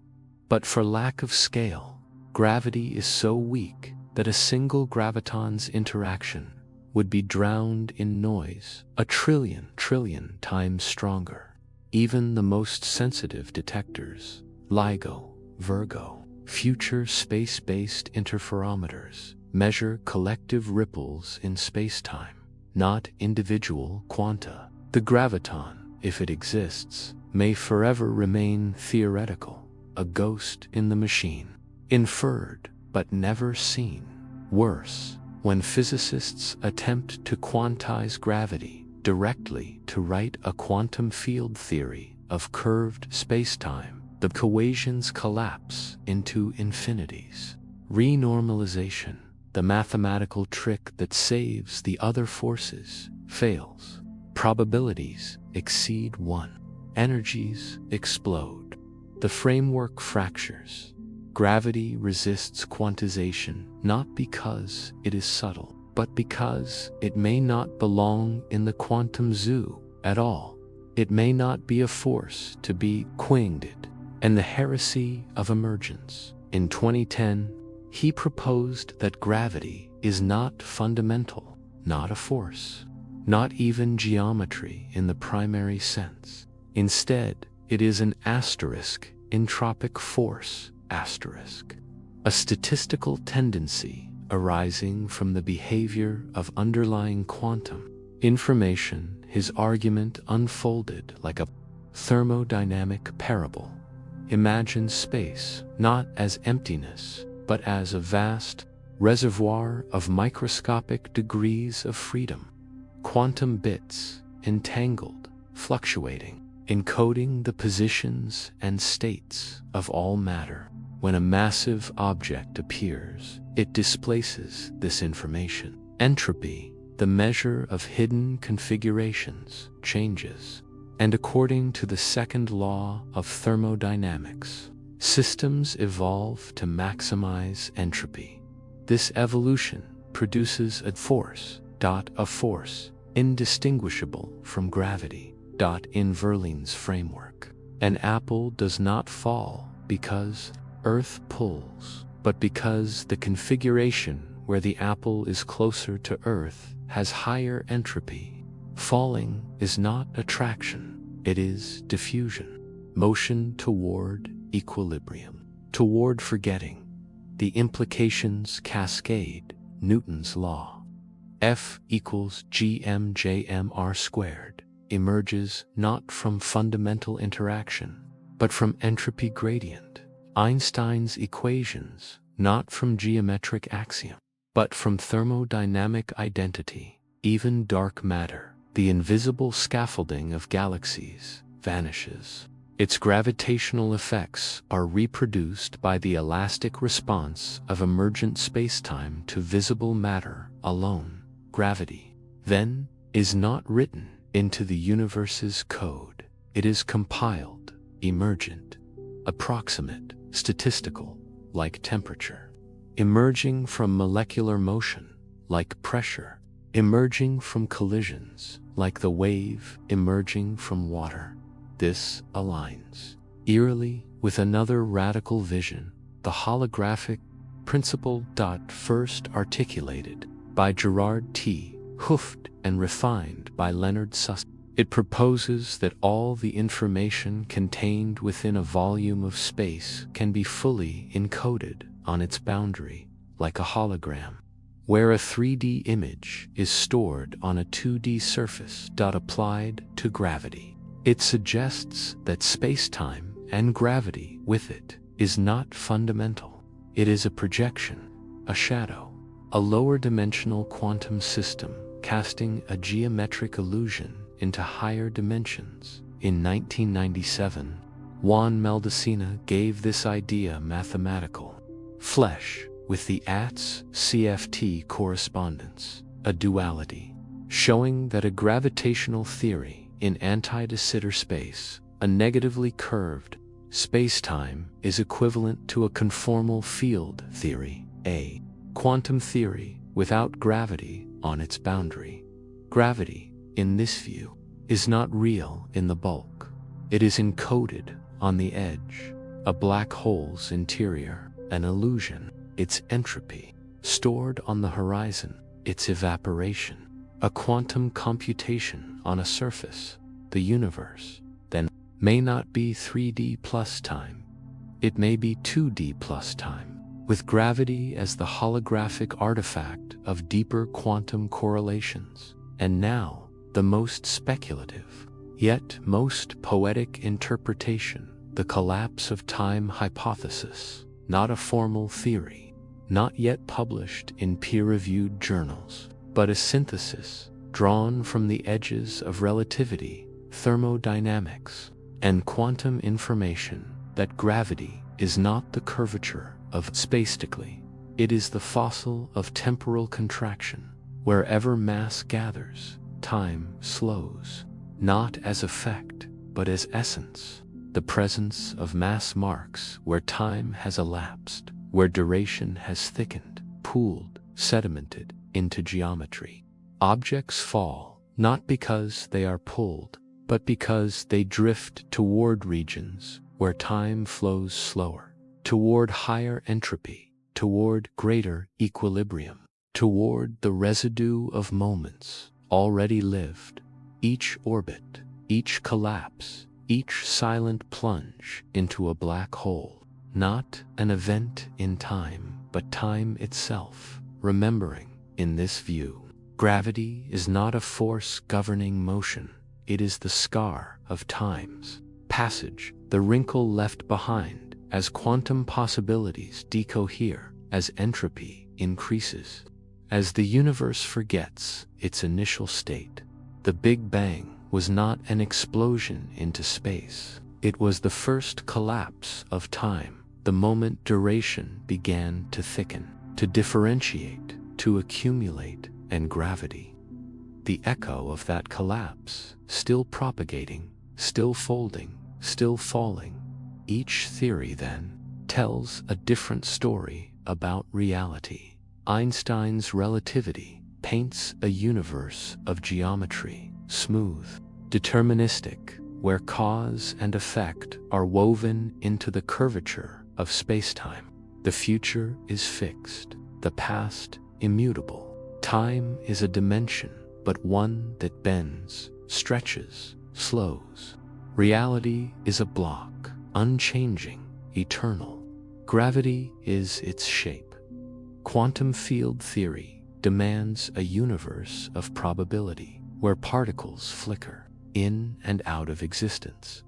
but for lack of scale. Gravity is so weak that a single graviton's interaction would be drowned in noise, a trillion times stronger. Even the most sensitive detectors, LIGO, Virgo, future space-based interferometers, measure collective ripples in spacetime, not individual quanta. The graviton if it exists, may forever remain theoretical, a ghost in the machine, inferred but never seen. Worse, when physicists attempt to quantize gravity directly to write a quantum field theory of curved spacetime, the equations collapse into infinities. Renormalization, the mathematical trick that saves the other forces, fails. Probabilities exceed 1. Energies explode. The framework fractures. Gravity resists quantization not because it is subtle, but because it may not belong in the quantum zoo at all. It may not be a force to be quinged. And the heresy of emergence. In 2010, he proposed that gravity is not fundamental, not a force, not even geometry in the primary sense. Instead, it is an asterisk, entropic force, asterisk, a statistical tendency arising from the behavior of underlying quantum information. His argument unfolded like a thermodynamic parable. Imagine space not as emptiness, but as a vast reservoir of microscopic degrees of freedom. Quantum bits, entangled, fluctuating, encoding the positions and states of all matter. When a massive object appears, it displaces this information. Entropy, the measure of hidden configurations, changes. And according to the second law of thermodynamics, systems evolve to maximize entropy. This evolution produces a force, indistinguishable from gravity, in Verlaine's framework. An apple does not fall because Earth pulls, but because the configuration where the apple is closer to Earth has higher entropy. Falling is not attraction, it is diffusion, motion toward equilibrium, toward forgetting. The implications cascade, Newton's law. F equals gmjmr squared emerges not from fundamental interaction, but from entropy gradient. Einstein's equations, not from geometric axiom, but from thermodynamic identity. Even dark matter, the invisible scaffolding of galaxies, vanishes. Its gravitational effects are reproduced by the elastic response of emergent spacetime to visible matter alone. Gravity, then, is not written into the universe's code. It is compiled, emergent, approximate, statistical, like temperature, emerging from molecular motion, like pressure, emerging from collisions, like the wave emerging from water. This aligns eerily with another radical vision, the holographic principle. First articulated by Gerard T. Hooft and refined by Leonard Susskind. It proposes that all the information contained within a volume of space can be fully encoded on its boundary, like a hologram, where a 3D image is stored on a 2D surface. Applied to gravity, it suggests that spacetime and gravity with it is not fundamental. It is a projection, a shadow, a lower dimensional quantum system casting a geometric illusion into higher dimensions. In 1997, Juan Maldacena gave this idea mathematical flesh with the ATS-CFT correspondence, a duality, showing that a gravitational theory in anti-de Sitter space, a negatively curved spacetime, is equivalent to a conformal field theory, a quantum theory without gravity on its boundary. Gravity, in this view, is not real in the bulk. It is encoded on the edge, a black hole's interior, an illusion, its entropy, stored on the horizon, its evaporation, a quantum computation on a surface. The universe, then, may not be 3D plus time. It may be 2D plus time, with gravity as the holographic artifact of deeper quantum correlations. And now, the most speculative, Yet most poetic interpretation, the collapse of time hypothesis, not a formal theory, not yet published in peer-reviewed journals, but a synthesis drawn from the edges of relativity, thermodynamics, and quantum information, that gravity is not the curvature of spacetime. It is the fossil of temporal contraction. Wherever mass gathers, time slows, not as effect, but as essence. The presence of mass marks where time has elapsed, where duration has thickened, pooled, sedimented into geometry. Objects fall, not because they are pulled, but because they drift toward regions where time flows slower, toward higher entropy, toward greater equilibrium, toward the residue of moments already lived. Each orbit, each collapse, each silent plunge into a black hole, not an event in time, but time itself. Remembering, in this view, gravity is not a force governing motion, it is the scar of time's passage, the wrinkle left behind as quantum possibilities decohere, as entropy increases, as the universe forgets its initial state. The Big Bang was not an explosion into space. It was the first collapse of time, the moment duration began to thicken, to differentiate, to accumulate, and gravity, the echo of that collapse, still propagating, still folding, still falling. Each theory, then, tells a different story about reality. Einstein's relativity paints a universe of geometry, smooth, deterministic, where cause and effect are woven into the curvature of spacetime. The future is fixed, the past immutable. Time is a dimension, but one that bends, stretches, slows. Reality is a block, unchanging, eternal. Gravity is its shape. Quantum field theory demands a universe of probability, where particles flicker in and out of existence,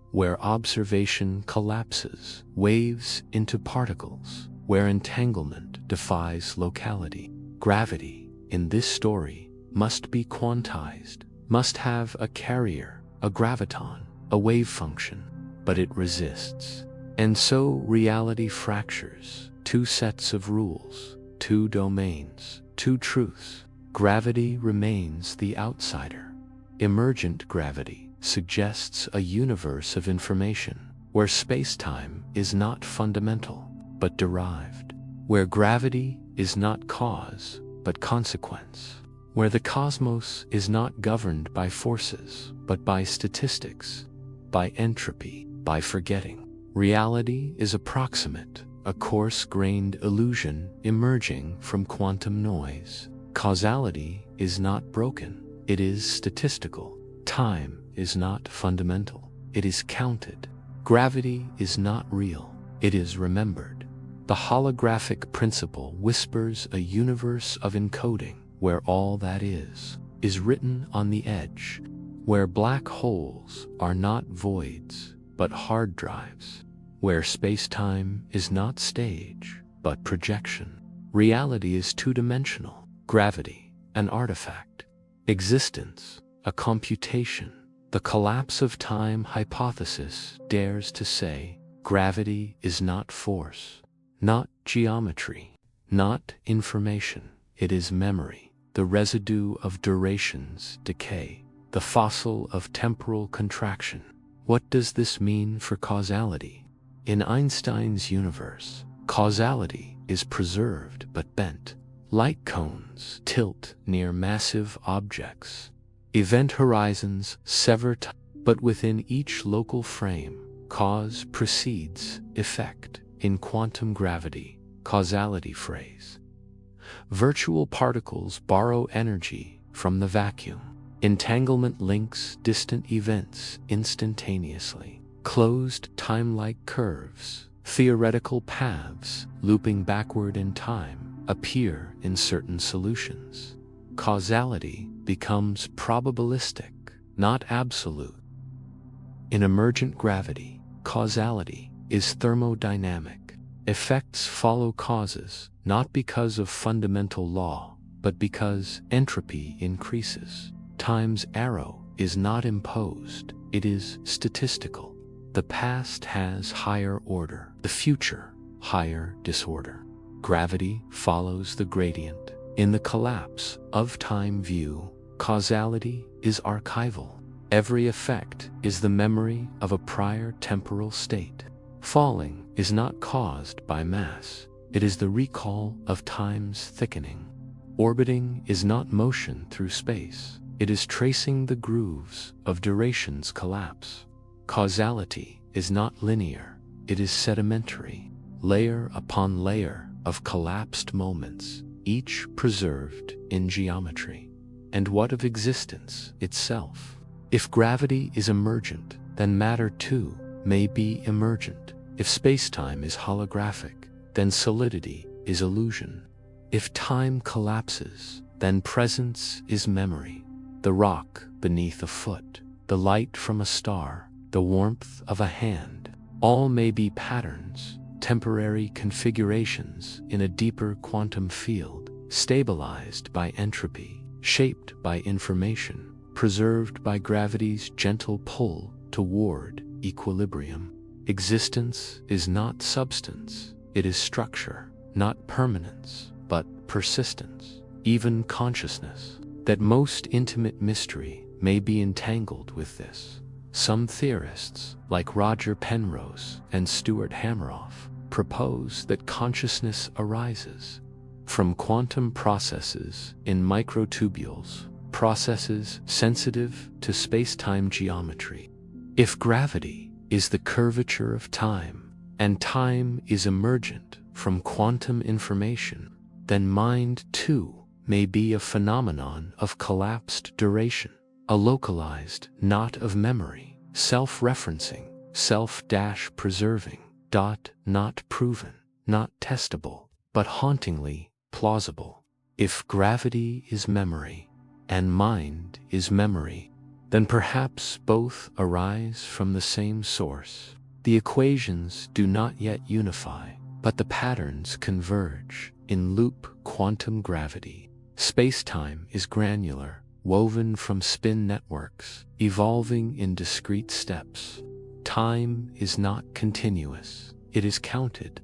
where observation collapses, waves into particles, where entanglement defies locality. Gravity, in this story, must be quantized, must have a carrier, a graviton, a wave function, but it resists. And so reality fractures, two sets of rules, two domains, two truths. Gravity remains the outsider. Emergent gravity suggests a universe of information, where spacetime is not fundamental, but derived, where gravity is not cause, but consequence, where the cosmos is not governed by forces, but by statistics, by entropy, by forgetting. Reality is approximate, a coarse-grained illusion emerging from quantum noise. Causality is not broken, it is statistical. Time is not fundamental, it is counted. Gravity is not real, it is remembered. The holographic principle whispers a universe of encoding, where all that is written on the edge, where black holes are not voids, but hard drives, where space-time is not stage, but projection. Reality is two-dimensional, gravity, an artifact, existence, a computation. The collapse of time hypothesis dares to say, gravity is not force, not geometry, not information. It is memory, the residue of duration's decay, the fossil of temporal contraction. What does this mean for causality? In Einstein's universe, causality is preserved but bent. Light cones tilt near massive objects. Event horizons sever time, but within each local frame, cause precedes effect. In quantum gravity, causality phrase. Virtual particles borrow energy from the vacuum. Entanglement links distant events instantaneously. Closed time-like curves, theoretical paths looping backward in time, appear in certain solutions. Causality becomes probabilistic, not absolute. In emergent gravity, causality is thermodynamic. Effects follow causes, not because of fundamental law, but because entropy increases. Time's arrow is not imposed, it is statistical. The past has higher order, the future higher disorder. Gravity follows the gradient. In the collapse of time view, causality is archival. Every effect is the memory of a prior temporal state. Falling is not caused by mass, it is the recall of time's thickening. Orbiting is not motion through space, it is tracing the grooves of duration's collapse. Causality is not linear, it is sedimentary, layer upon layer of collapsed moments, each preserved in geometry. And what of existence itself? If gravity is emergent, then matter too may be emergent. If spacetime is holographic, then solidity is illusion. If time collapses, then presence is memory. The rock beneath a foot, the light from a star, the warmth of a hand, all may be patterns, temporary configurations in a deeper quantum field, stabilized by entropy, shaped by information, preserved by gravity's gentle pull toward equilibrium. Existence is not substance, it is structure, not permanence, but persistence. Even consciousness, that most intimate mystery, may be entangled with this. Some theorists, like Roger Penrose and Stuart Hameroff, propose that consciousness arises from quantum processes in microtubules, processes sensitive to space-time geometry. If gravity is the curvature of time, and time is emergent from quantum information, then mind too may be a phenomenon of collapsed duration, a localized knot of memory, self-referencing, self-preserving, not proven, not testable, but hauntingly plausible. If gravity is memory, and mind is memory, then perhaps both arise from the same source. The equations do not yet unify, but the patterns converge in loop quantum gravity. Space-time is granular, woven from spin networks, evolving in discrete steps. Time is not continuous, it is counted.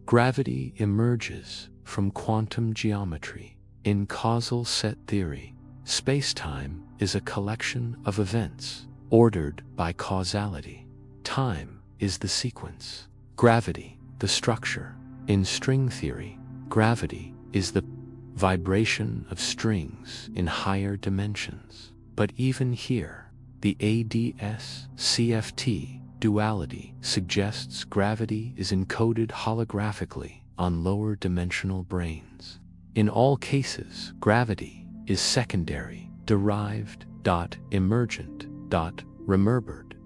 Gravity emerges from quantum geometry. In causal set theory, space-time is a collection of events, ordered by causality. Time is the sequence, gravity the structure. In string theory, gravity is the vibration of strings in higher dimensions. But even here, the ADS-CFT duality suggests gravity is encoded holographically on lower dimensional branes. In all cases, gravity is secondary, derived, emergent, remembered,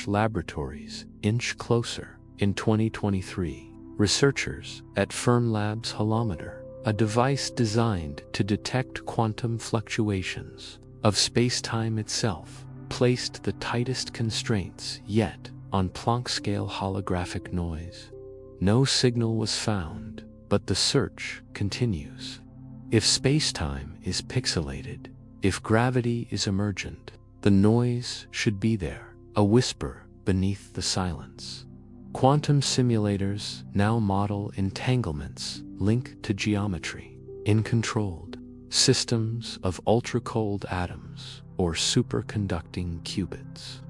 laboratories inch closer. In 2023, researchers at Fermilab's holometer, a device designed to detect quantum fluctuations of spacetime itself, placed the tightest constraints yet on Planck-scale holographic noise. No signal was found, but the search continues. If spacetime is pixelated, if gravity is emergent, the noise should be there, a whisper beneath the silence. Quantum simulators now model entanglements linked to geometry in controlled systems of ultra-cold atoms or superconducting qubits.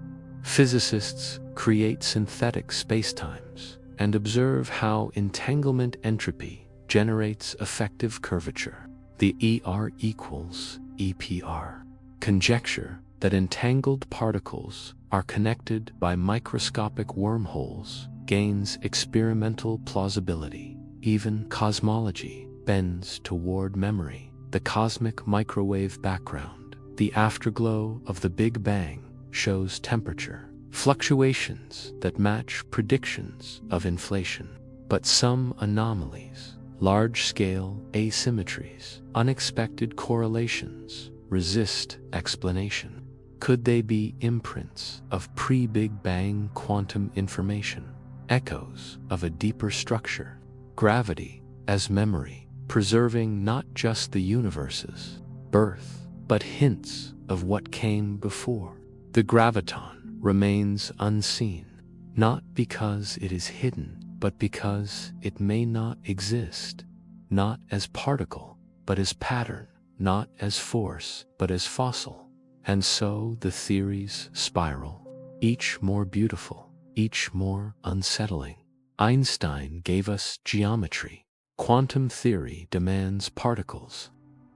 Physicists create synthetic spacetimes and observe how entanglement entropy generates effective curvature. The ER equals EPR conjecture that entangled particles are connected by microscopic wormholes gains experimental plausibility. Even cosmology bends toward memory. The cosmic microwave background, the afterglow of the Big Bang, shows temperature fluctuations that match predictions of inflation. But some anomalies, large-scale asymmetries, unexpected correlations, resist explanation. Could they be imprints of pre-Big Bang quantum information, echoes of a deeper structure, gravity as memory, preserving not just the universe's birth, but hints of what came before? The graviton remains unseen, not because it is hidden, but because it may not exist, not as particle, but as pattern, not as force, but as fossil. And so the theories spiral, each more beautiful, each more unsettling. Einstein gave us geometry. Quantum theory demands particles.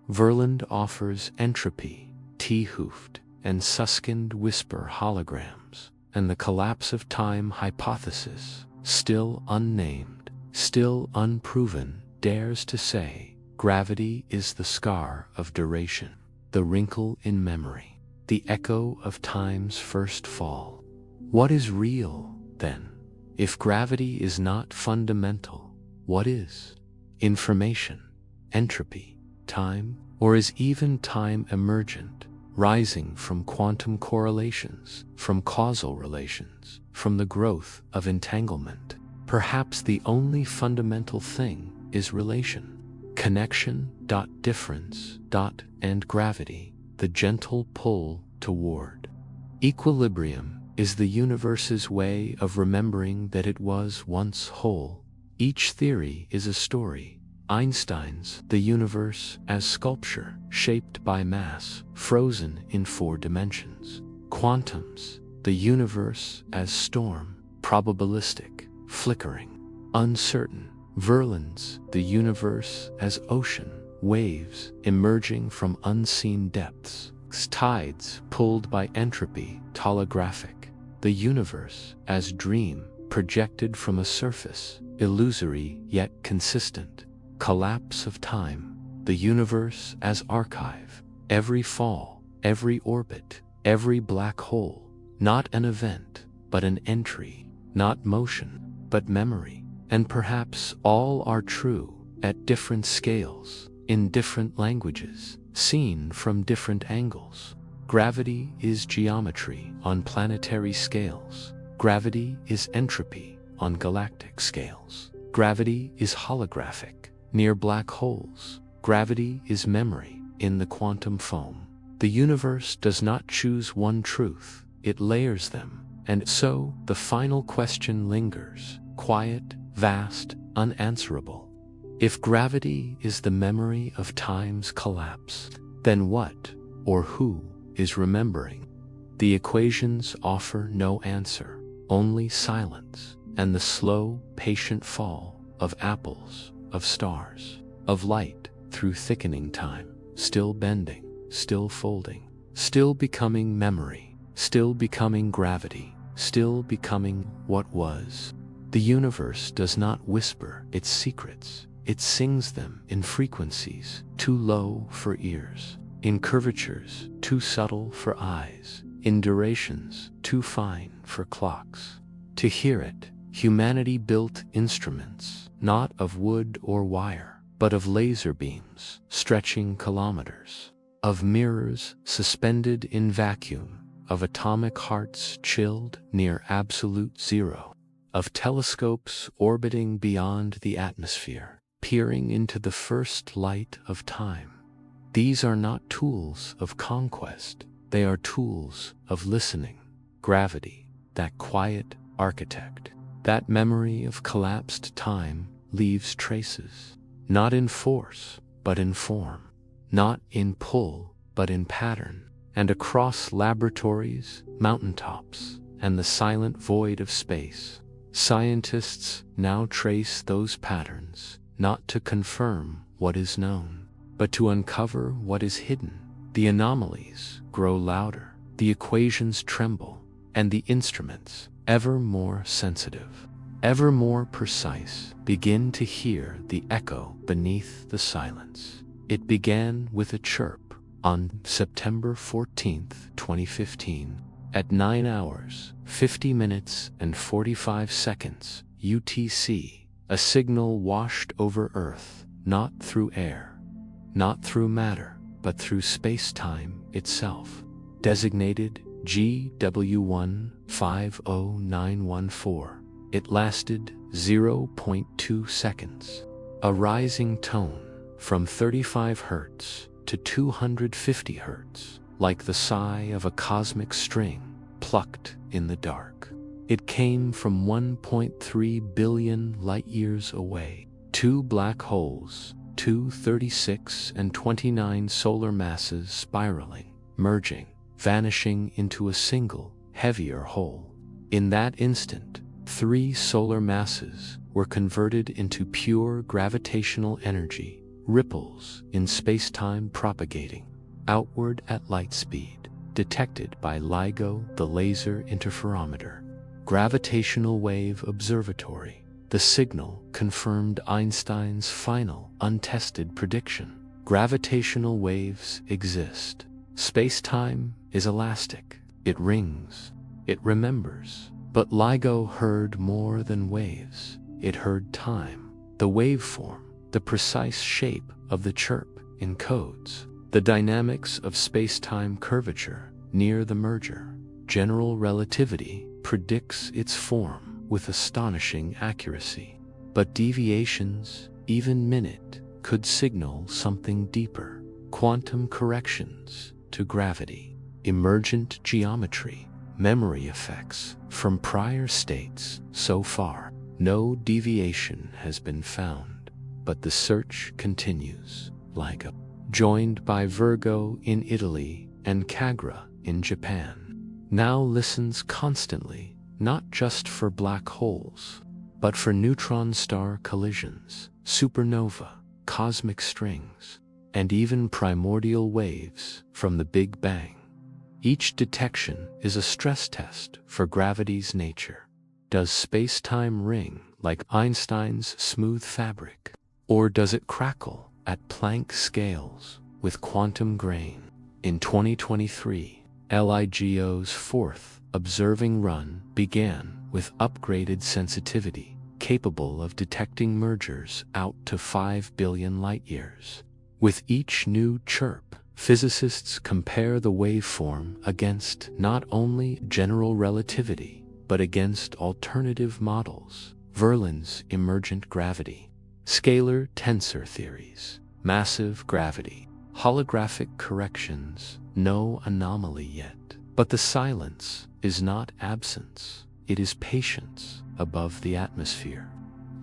Verland offers entropy, T-Hooft and Susskind whisper holograms, and the collapse of time hypothesis, still unnamed, still unproven, dares to say gravity is the scar of duration, the wrinkle in memory, the echo of time's first fall. What is real, then? If gravity is not fundamental, what is? Information, entropy, time, or is even time emergent, rising from quantum correlations, from causal relations, from the growth of entanglement? Perhaps the only fundamental thing is relation. Connection, difference, and gravity, the gentle pull toward. Equilibrium is the universe's way of remembering that it was once whole. Each theory is a story. Einstein's the universe as sculpture, shaped by mass, frozen in 4 dimensions. Quantum's the universe as storm, probabilistic, flickering, uncertain. Verland's the universe as ocean, waves emerging from unseen depths, tides pulled by entropy, holographic. The universe as dream, projected from a surface, illusory yet consistent. Collapse of time, the universe as archive, every fall, every orbit, every black hole, not an event, but an entry, not motion, but memory. And perhaps all are true at different scales, in different languages, seen from different angles. Gravity is geometry on planetary scales. Gravity is entropy on galactic scales. Gravity is holographic near black holes. Gravity is memory in the quantum foam. The universe does not choose one truth, it layers them. And so the final question lingers, quiet, vast, unanswerable. If gravity is the memory of time's collapse, then what, or who, is remembering? The equations offer no answer, only silence, and the slow, patient fall of apples, of stars, of light through thickening time, still bending, still folding, still becoming memory, still becoming gravity, still becoming what was. The universe does not whisper its secrets, it sings them in frequencies too low for ears, in curvatures too subtle for eyes, in durations too fine for clocks. To hear it, humanity built instruments, not of wood or wire, but of laser beams stretching kilometers, of mirrors suspended in vacuum, of atomic hearts chilled near absolute zero, of telescopes orbiting beyond the atmosphere, peering into the first light of time. These are not tools of conquest, they are tools of listening. Gravity, that quiet architect, that memory of collapsed time, leaves traces, not in force, but in form, not in pull, but in pattern. And across laboratories, mountaintops, and the silent void of space, scientists now trace those patterns, not to confirm what is known, but to uncover what is hidden. The anomalies grow louder, the equations tremble, and the instruments, ever more sensitive, ever more precise, begin to hear the echo beneath the silence. It began with a chirp on September 14, 2015, at 9 hours, 50 minutes and 45 seconds UTC, a signal washed over Earth, not through air, not through matter, but through space-time itself. designated GW150914. It lasted 0.2 seconds. A rising tone from 35 Hz to 250 Hz, like the sigh of a cosmic string plucked in the dark. It came from 1.3 billion light-years away. Two black holes, 236 and 29 solar masses spiraling, merging, vanishing into a single, heavier whole. In that instant, 3 solar masses were converted into pure gravitational energy, ripples in spacetime propagating outward at light speed, detected by LIGO, the Laser Interferometer Gravitational Wave Observatory. The signal confirmed Einstein's final, untested prediction. Gravitational waves exist. Space-time is elastic. It rings. It remembers. But LIGO heard more than waves. It heard time. The waveform, the precise shape of the chirp encodes the dynamics of space-time curvature near the merger. General relativity predicts its form with astonishing accuracy. But deviations, even minute, could signal something deeper. Quantum corrections to gravity, emergent geometry, memory effects from prior states. So far, no deviation has been found, but the search continues. LIGO, joined by Virgo in Italy and Kagra in Japan, now listens constantly, not just for black holes, but for neutron star collisions, supernova, cosmic strings, and even primordial waves from the Big Bang. Each detection is a stress test for gravity's nature. Does space-time ring like Einstein's smooth fabric, or does it crackle at Planck scales with quantum grain? In 2023, LIGO's 4th observing run began with upgraded sensitivity, capable of detecting mergers out to 5 billion light-years. With each new chirp, physicists compare the waveform against not only general relativity, but against alternative models, Verlin's emergent gravity, scalar tensor theories, massive gravity, holographic corrections. No anomaly yet. But the silence is not absence. It is patience above the atmosphere.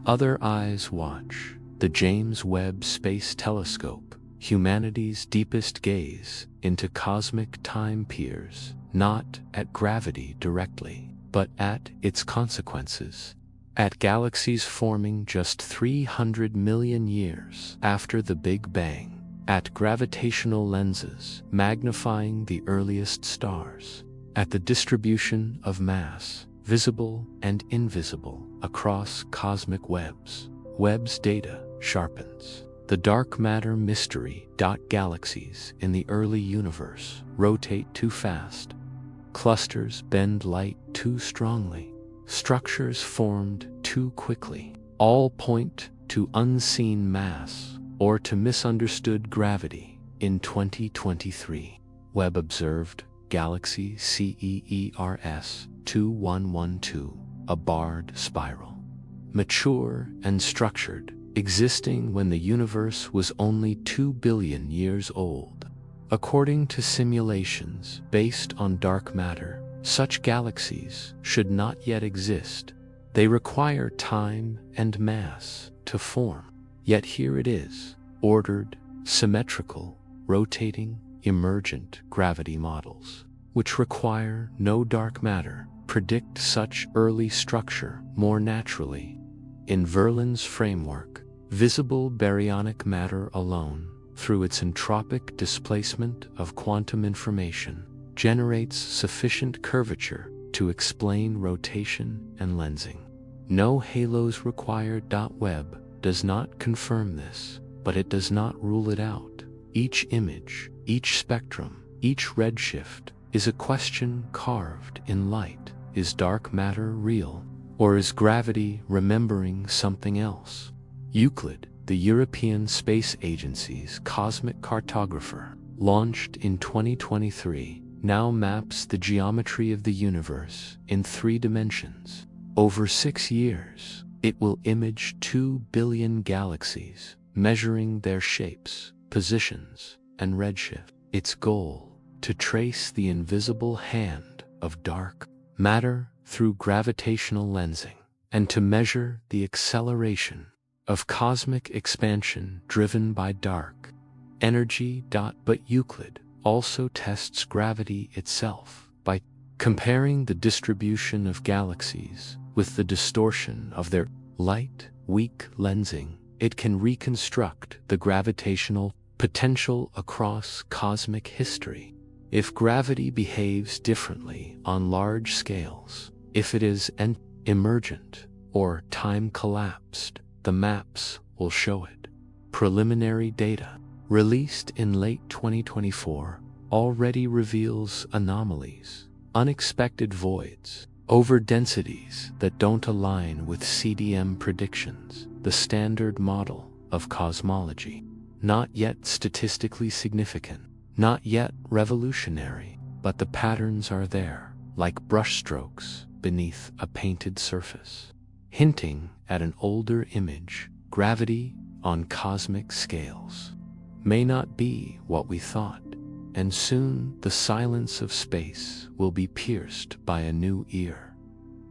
Other eyes watch. The James Webb Space Telescope, humanity's deepest gaze into cosmic time, peers not at gravity directly, but at its consequences. At galaxies forming just 300 million years after the Big Bang. At gravitational lenses magnifying the earliest stars. At the distribution of mass, visible and invisible, across cosmic webs. Webb's data sharpens. The dark matter mystery. Galaxies in the early universe rotate too fast. Clusters bend light too strongly. Structures formed too quickly. All point to unseen mass or to misunderstood gravity. In 2023, Webb observed galaxy CEERS 2112, a barred spiral. Mature and structured, existing when the universe was only 2 billion years old. According to simulations based on dark matter, such galaxies should not yet exist. They require time and mass to form. Yet here it is, ordered, symmetrical, rotating, emergent gravity models, which require no dark matter, predict such early structure more naturally. In Verlin's framework, visible baryonic matter alone, through its entropic displacement of quantum information, generates sufficient curvature to explain rotation and lensing. No halos required. Webb does not confirm this, but it does not rule it out. Each image, each spectrum, each redshift is a question carved in light. Is dark matter real, or is gravity remembering something else? Euclid, the European Space Agency's cosmic cartographer, launched in 2023, now maps the geometry of the universe in 3 dimensions. Over 6 years, it will image 2 billion galaxies, measuring their shapes, positions, and redshift. Its goal: to trace the invisible hand of dark matter through gravitational lensing, and to measure the acceleration of cosmic expansion driven by dark energy. But Euclid also tests gravity itself by comparing the distribution of galaxies with the distortion of their light. Weak lensing, it can reconstruct the gravitational potential across cosmic history. If gravity behaves differently on large scales, if it is emergent or time-collapsed, the maps will show it. Preliminary data, released in late 2024, already reveals anomalies, unexpected voids, overdensities that don't align with CDM predictions, the standard model of cosmology. Not yet statistically significant, not yet revolutionary, but the patterns are there, like brushstrokes beneath a painted surface, hinting at an older image. Gravity on cosmic scales may not be what we thought, and soon the silence of space will be pierced by a new ear.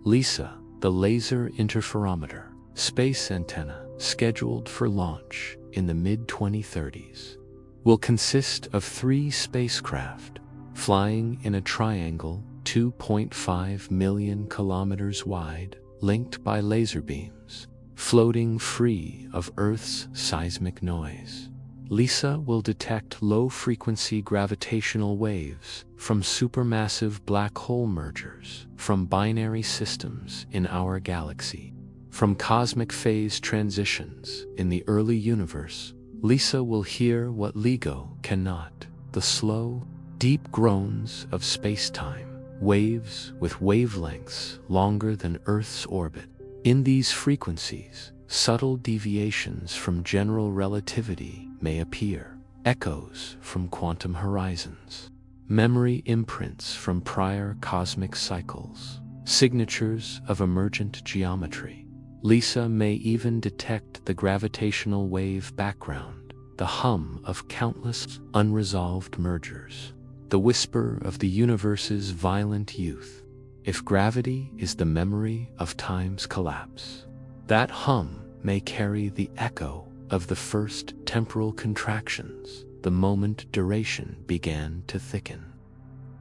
LISA, the Laser Interferometer space antenna, scheduled for launch in the mid-2030s, will consist of 3 spacecraft flying in a triangle 2.5 million kilometers wide, linked by laser beams, floating free of Earth's seismic noise. LISA will detect low-frequency gravitational waves from supermassive black hole mergers, from binary systems in our galaxy, from cosmic phase transitions in the early universe. LISA will hear what LIGO cannot: the slow, deep groans of spacetime, waves with wavelengths longer than Earth's orbit. In these frequencies, subtle deviations from general relativity may appear, echoes from quantum horizons, memory imprints from prior cosmic cycles, signatures of emergent geometry. LISA may even detect the gravitational wave background, the hum of countless unresolved mergers, the whisper of the universe's violent youth. If gravity is the memory of time's collapse, that hum may carry the echo of the first temporal contractions, the moment duration began to thicken.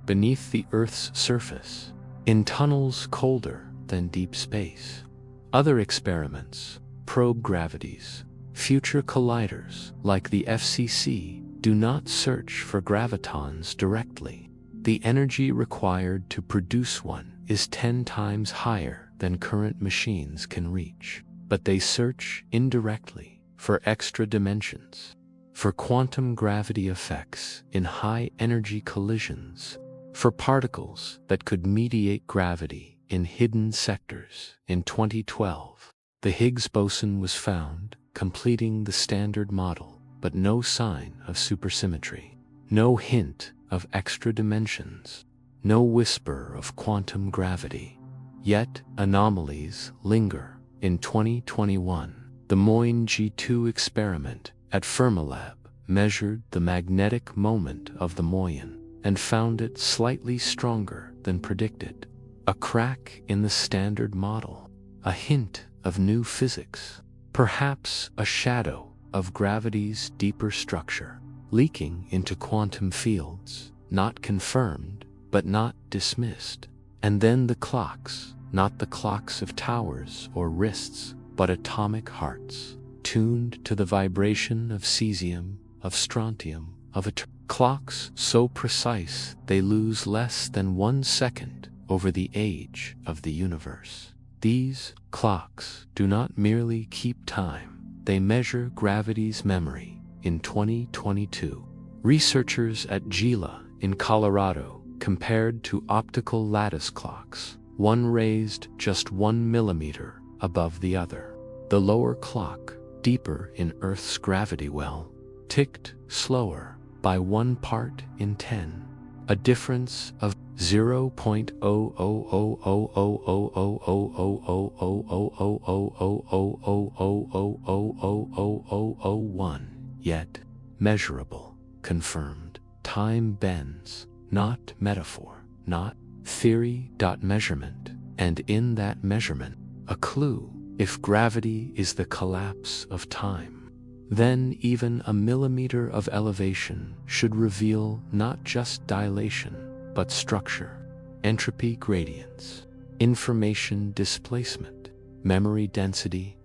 Beneath the Earth's surface, in tunnels colder than deep space, other experiments probe gravities. Future colliders, like the FCC, do not search for gravitons directly. The energy required to produce one is 10 times higher than current machines can reach, but they search indirectly for extra dimensions, for quantum gravity effects in high-energy collisions, for particles that could mediate gravity in hidden sectors. In 2012, the Higgs boson was found, completing the standard model, but no sign of supersymmetry, no hint of extra dimensions, no whisper of quantum gravity. Yet anomalies linger. In 2021, the Moyne G2 experiment at Fermilab measured the magnetic moment of the Moyne and found it slightly stronger than predicted. A crack in the standard model, a hint of new physics, perhaps a shadow of gravity's deeper structure, leaking into quantum fields, not confirmed, but not dismissed. And then the clocks, not the clocks of towers or wrists, but atomic hearts, tuned to the vibration of cesium, of strontium, of clocks so precise they lose less than 1 second over the age of the universe. These clocks do not merely keep time, they measure gravity's memory. In 2022, researchers at Gila in Colorado compared two optical lattice clocks, one raised just 1 millimeter above the other. The lower clock, deeper in Earth's gravity well, ticked slower by 1 part in 10. a difference of 0.000000000000000000001, yet measurable, confirmed. Time bends, not metaphor, not theory. Measurement, and in that measurement, a clue. If gravity is the collapse of time, then even a millimeter of elevation should reveal not just dilation, but structure, entropy gradients, information displacement, memory density.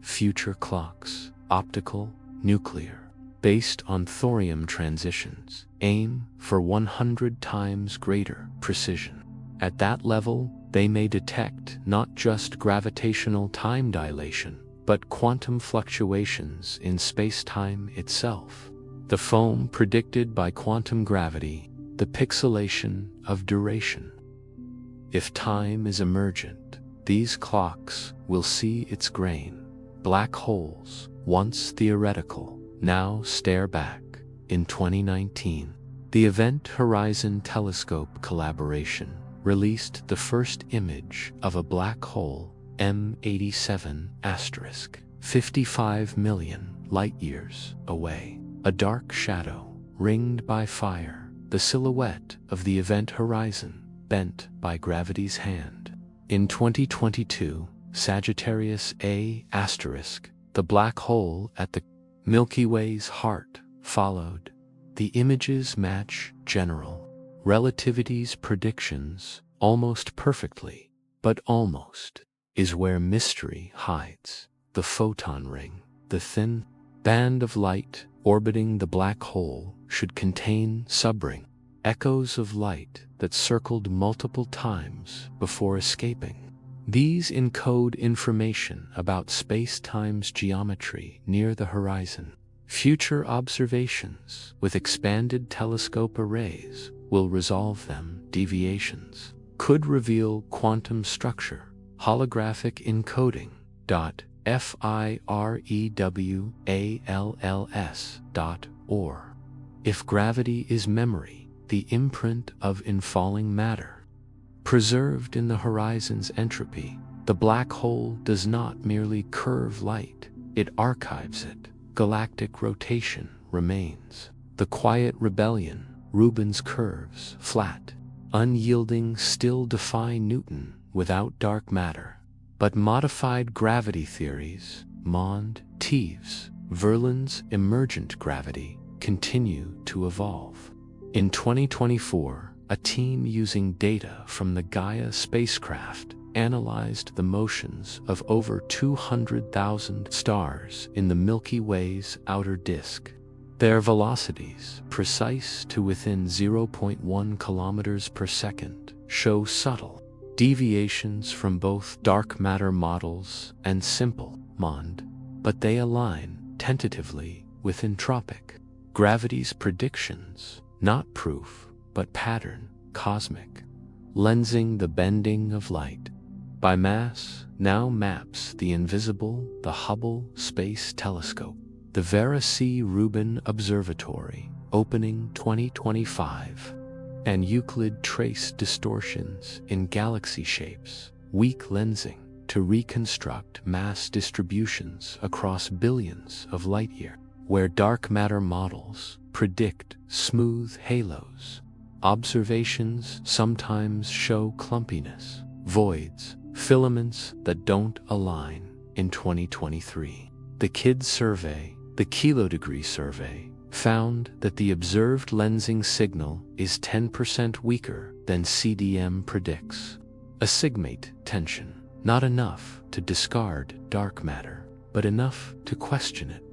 Future clocks, optical, nuclear, based on thorium transitions, aim for 100 times greater precision. At that level, they may detect not just gravitational time dilation, but quantum fluctuations in space-time itself. The foam predicted by quantum gravity, the pixelation of duration. If time is emergent, these clocks will see its grain. Black holes, once theoretical, now stare back. In 2019, the Event Horizon Telescope collaboration released the first image of a black hole, M87*, 55 million light-years away. A dark shadow, ringed by fire, the silhouette of the event horizon, bent by gravity's hand. In 2022, Sagittarius A*, the black hole at the Milky Way's heart, followed. The images match general relativity's predictions almost perfectly, but almost is where mystery hides. The photon ring, the thin band of light orbiting the black hole, should contain subring, echoes of light that circled multiple times before escaping. These encode information about space-time's geometry near the horizon. Future observations with expanded telescope arrays will resolve them. Deviations could reveal quantum structure, holographic encoding. FIREWALLS.OR. If gravity is memory, the imprint of infalling matter, preserved in the horizon's entropy, the black hole does not merely curve light, it archives it. Galactic rotation remains. The quiet rebellion, Rubin's curves, flat, unyielding, still defy Newton without dark matter. But modified gravity theories, Mond, Teves, Verlin's emergent gravity, continue to evolve. In 2024, a team using data from the Gaia spacecraft analyzed the motions of over 200,000 stars in the Milky Way's outer disk. Their velocities, precise to within 0.1 kilometers per second, show subtle deviations from both dark matter models and simple Mond, but they align tentatively with entropic gravity's predictions, not proof, but pattern, cosmic. Lensing the bending of light by mass now maps the invisible. The Hubble Space Telescope, the Vera C. Rubin Observatory, opening 2025, and Euclid trace distortions in galaxy shapes, weak lensing to reconstruct mass distributions across billions of light-years, where dark matter models predict smooth halos. Observations sometimes show clumpiness, voids, filaments that don't align. In 2023, the KID survey, the kilodegree survey, found that the observed lensing signal is 10% weaker than CDM predicts. A sigmate tension, not enough to discard dark matter, but enough to question it.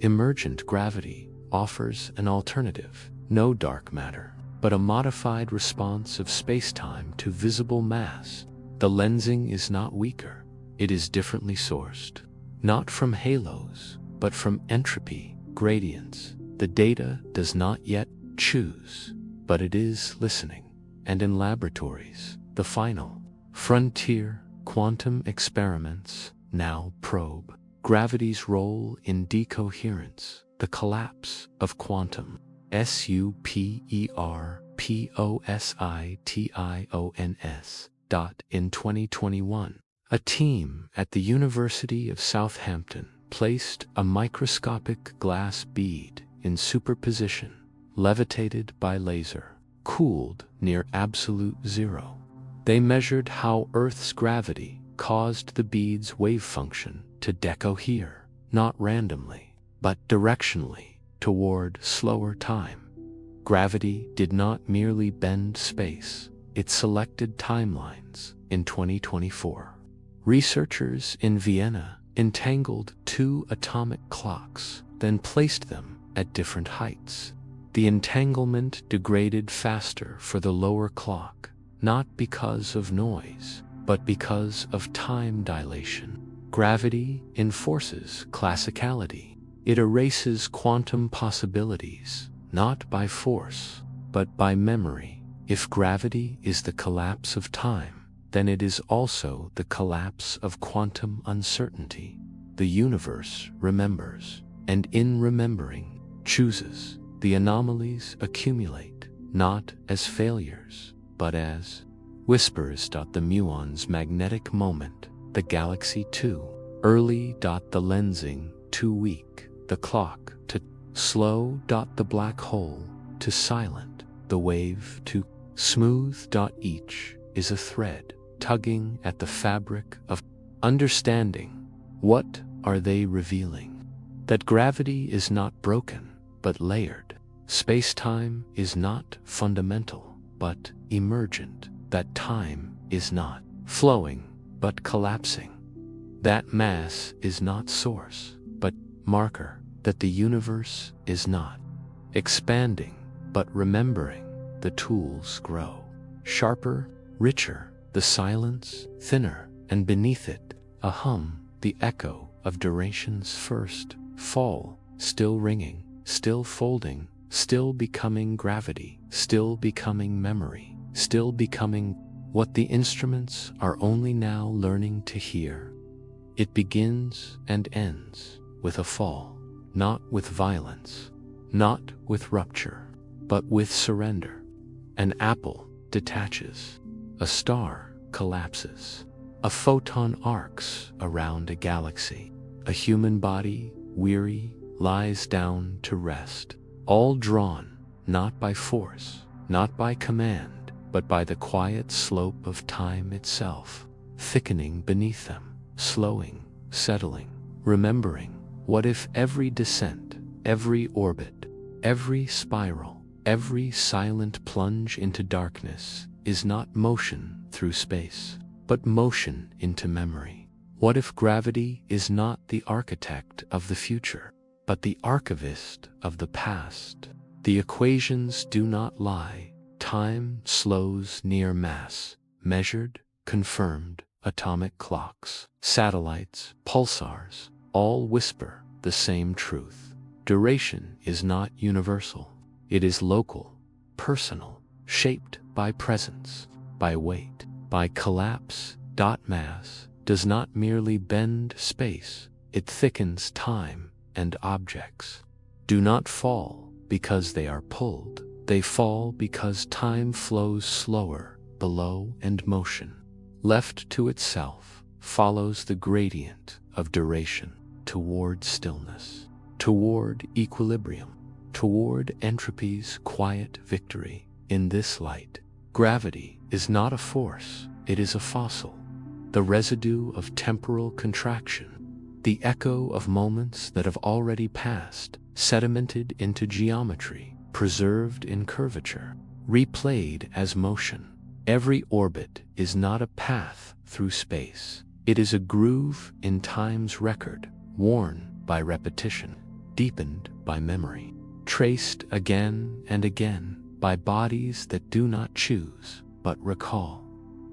Emergent gravity offers an alternative, no dark matter, but a modified response of spacetime to visible mass. The lensing is not weaker, it is differently sourced. Not from halos, but from entropy gradients. The data does not yet choose, but it is listening. And in laboratories, the final frontier, quantum experiments now probe gravity's role in decoherence, the collapse of quantum, superposition, positons. In 2021, a team at the University of Southampton placed a microscopic glass bead in superposition, levitated by laser, cooled near absolute zero. They measured how Earth's gravity caused the bead's wave function to decohere, not randomly, but directionally, toward slower time. Gravity did not merely bend space, it selected timelines. In 2024, researchers in Vienna entangled two atomic clocks, then placed them at different heights. The entanglement degraded faster for the lower clock, not because of noise, but because of time dilation. Gravity enforces classicality. It erases quantum possibilities, not by force, but by memory. If gravity is the collapse of time, then it is also the collapse of quantum uncertainty. The universe remembers, and in remembering, chooses. The anomalies accumulate, not as failures, but as whispers. The muon's magnetic moment, the galaxy too early. The lensing, too weak, the clock to slow. The black hole, too silent, the wave too smooth. Each is a thread tugging at the fabric of understanding. What are they revealing? That gravity is not broken, but layered. Spacetime is not fundamental, but emergent. That time is not flowing, but collapsing. That mass is not source, but marker. That the universe is not expanding, but remembering. The tools grow sharper, richer, the silence thinner, and beneath it, a hum, the echo of duration's first fall, still ringing, still folding, still becoming gravity, still becoming memory, still becoming what the instruments are only now learning to hear. It begins and ends with a fall, not with violence, not with rupture, but with surrender. An apple detaches, a star collapses, a photon arcs around a galaxy, a human body, weary, lies down to rest, all drawn, not by force, not by command, but by the quiet slope of time itself, thickening beneath them, slowing, settling, remembering. What if every descent, every orbit, every spiral, every silent plunge into darkness is not motion through space, but motion into memory? What if gravity is not the architect of the future, but the archivist of the past? The equations do not lie. Time slows near mass, measured, confirmed. Atomic clocks, satellites, pulsars, all whisper the same truth. Duration is not universal. It is local, personal, shaped by presence, by weight, by collapse. Mass does not merely bend space, it thickens time, and objects do not fall because they are pulled. They fall because time flows slower below, and motion, left to itself, follows the gradient of duration toward stillness, toward equilibrium, toward entropy's quiet victory. In this light, gravity is not a force, it is a fossil, the residue of temporal contraction, the echo of moments that have already passed, sedimented into geometry, preserved in curvature, replayed as motion. Every orbit is not a path through space. It is a groove in time's record, worn by repetition, deepened by memory, traced again and again by bodies that do not choose, but recall.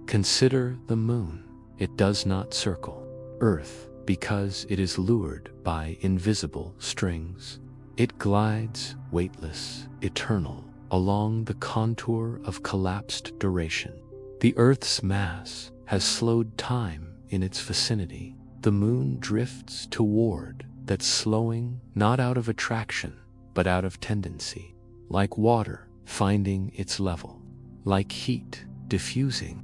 Consider the moon. It does not circle Earth because it is lured by invisible strings. It glides, weightless, eternal, along the contour of collapsed duration. The Earth's mass has slowed time in its vicinity. The moon drifts toward that slowing, not out of attraction, but out of tendency. Like water finding its level. Like heat diffusing,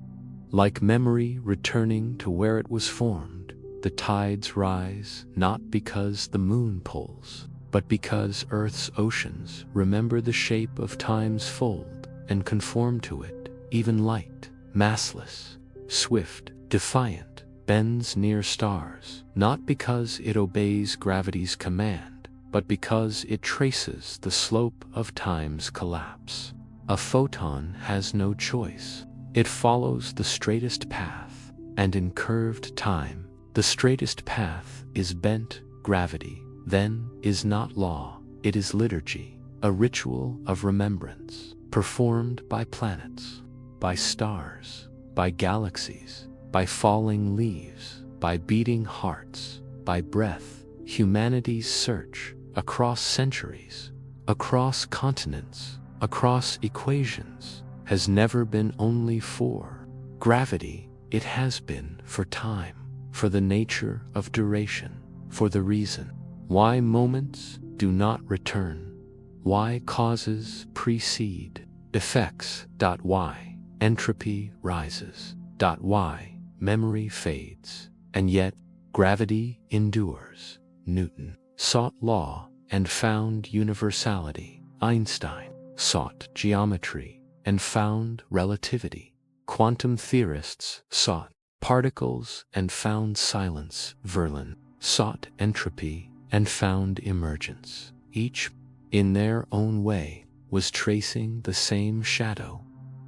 like memory returning to where it was formed, the tides rise not because the moon pulls, but because Earth's oceans remember the shape of time's fold and conform to it. Even light, massless, swift, defiant, bends near stars, not because it obeys gravity's command, but because it traces the slope of time's collapse. A photon has no choice. It follows the straightest path, and in curved time, the straightest path is bent gravity. Then is not law, it is liturgy, a ritual of remembrance, performed by planets, by stars, by galaxies, by falling leaves, by beating hearts, by breath. Humanity's search, across centuries, across continents, across equations, has never been only for gravity. It has been for time, for the nature of duration, for the reason why moments do not return, why causes precede effects. Why entropy rises. Why memory fades, and yet gravity endures. Newton sought law and found universality. Einstein sought geometry and found relativity. Quantum theorists sought particles and found silence. Verlaine sought entropy and found emergence. Each, in their own way, was tracing the same shadow,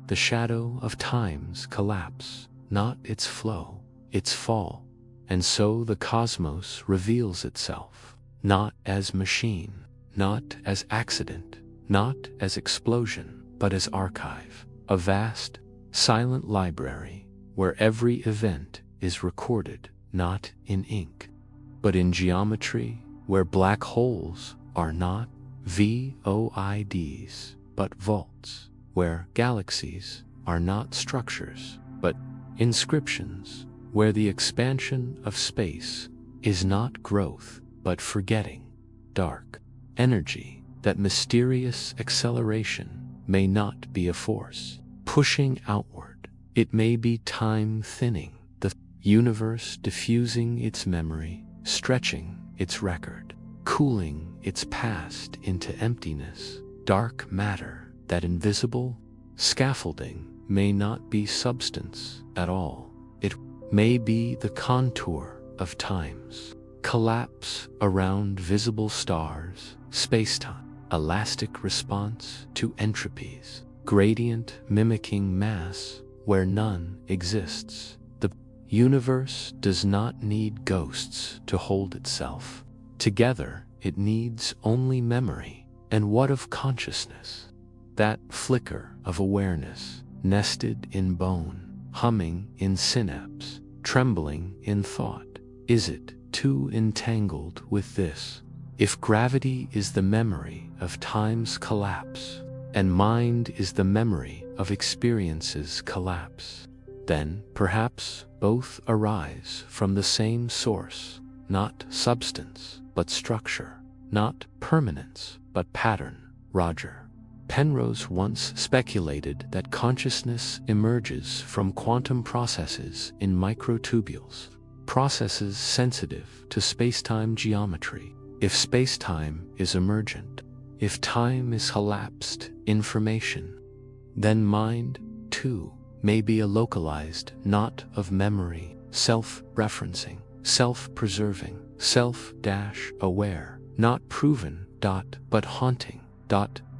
the shadow of time's collapse, not its flow, its fall. And so the cosmos reveals itself, not as machine, not as accident, not as explosion, but as archive, a vast, silent library where every event is recorded, not in ink, but in geometry, where black holes are not voids, but vaults, where galaxies are not structures, but inscriptions, where the expansion of space is not growth, but forgetting. Dark energy, that mysterious acceleration, may not be a force pushing outward. It may be time thinning, the universe diffusing its memory, stretching its record, cooling its past into emptiness. Dark matter, that invisible scaffolding, may not be substance at all. It may be the contour of time's collapse around visible stars. Spacetime, elastic response to entropies, gradient mimicking mass where none exists. The universe does not need ghosts to hold itself together. It needs only memory. And what of consciousness? That flicker of awareness, nested in bone, humming in synapse, trembling in thought. Is it too entangled with this? If gravity is the memory of time's collapse, and mind is the memory of experience's collapse, then perhaps both arise from the same source, not substance, but structure, not permanence, but pattern. Roger Penrose once speculated that consciousness emerges from quantum processes in microtubules, processes sensitive to spacetime geometry. If spacetime is emergent, if time is collapsed information, then mind, too, may be a localized knot of memory, self-referencing, self-preserving, self-aware, not proven, but haunting.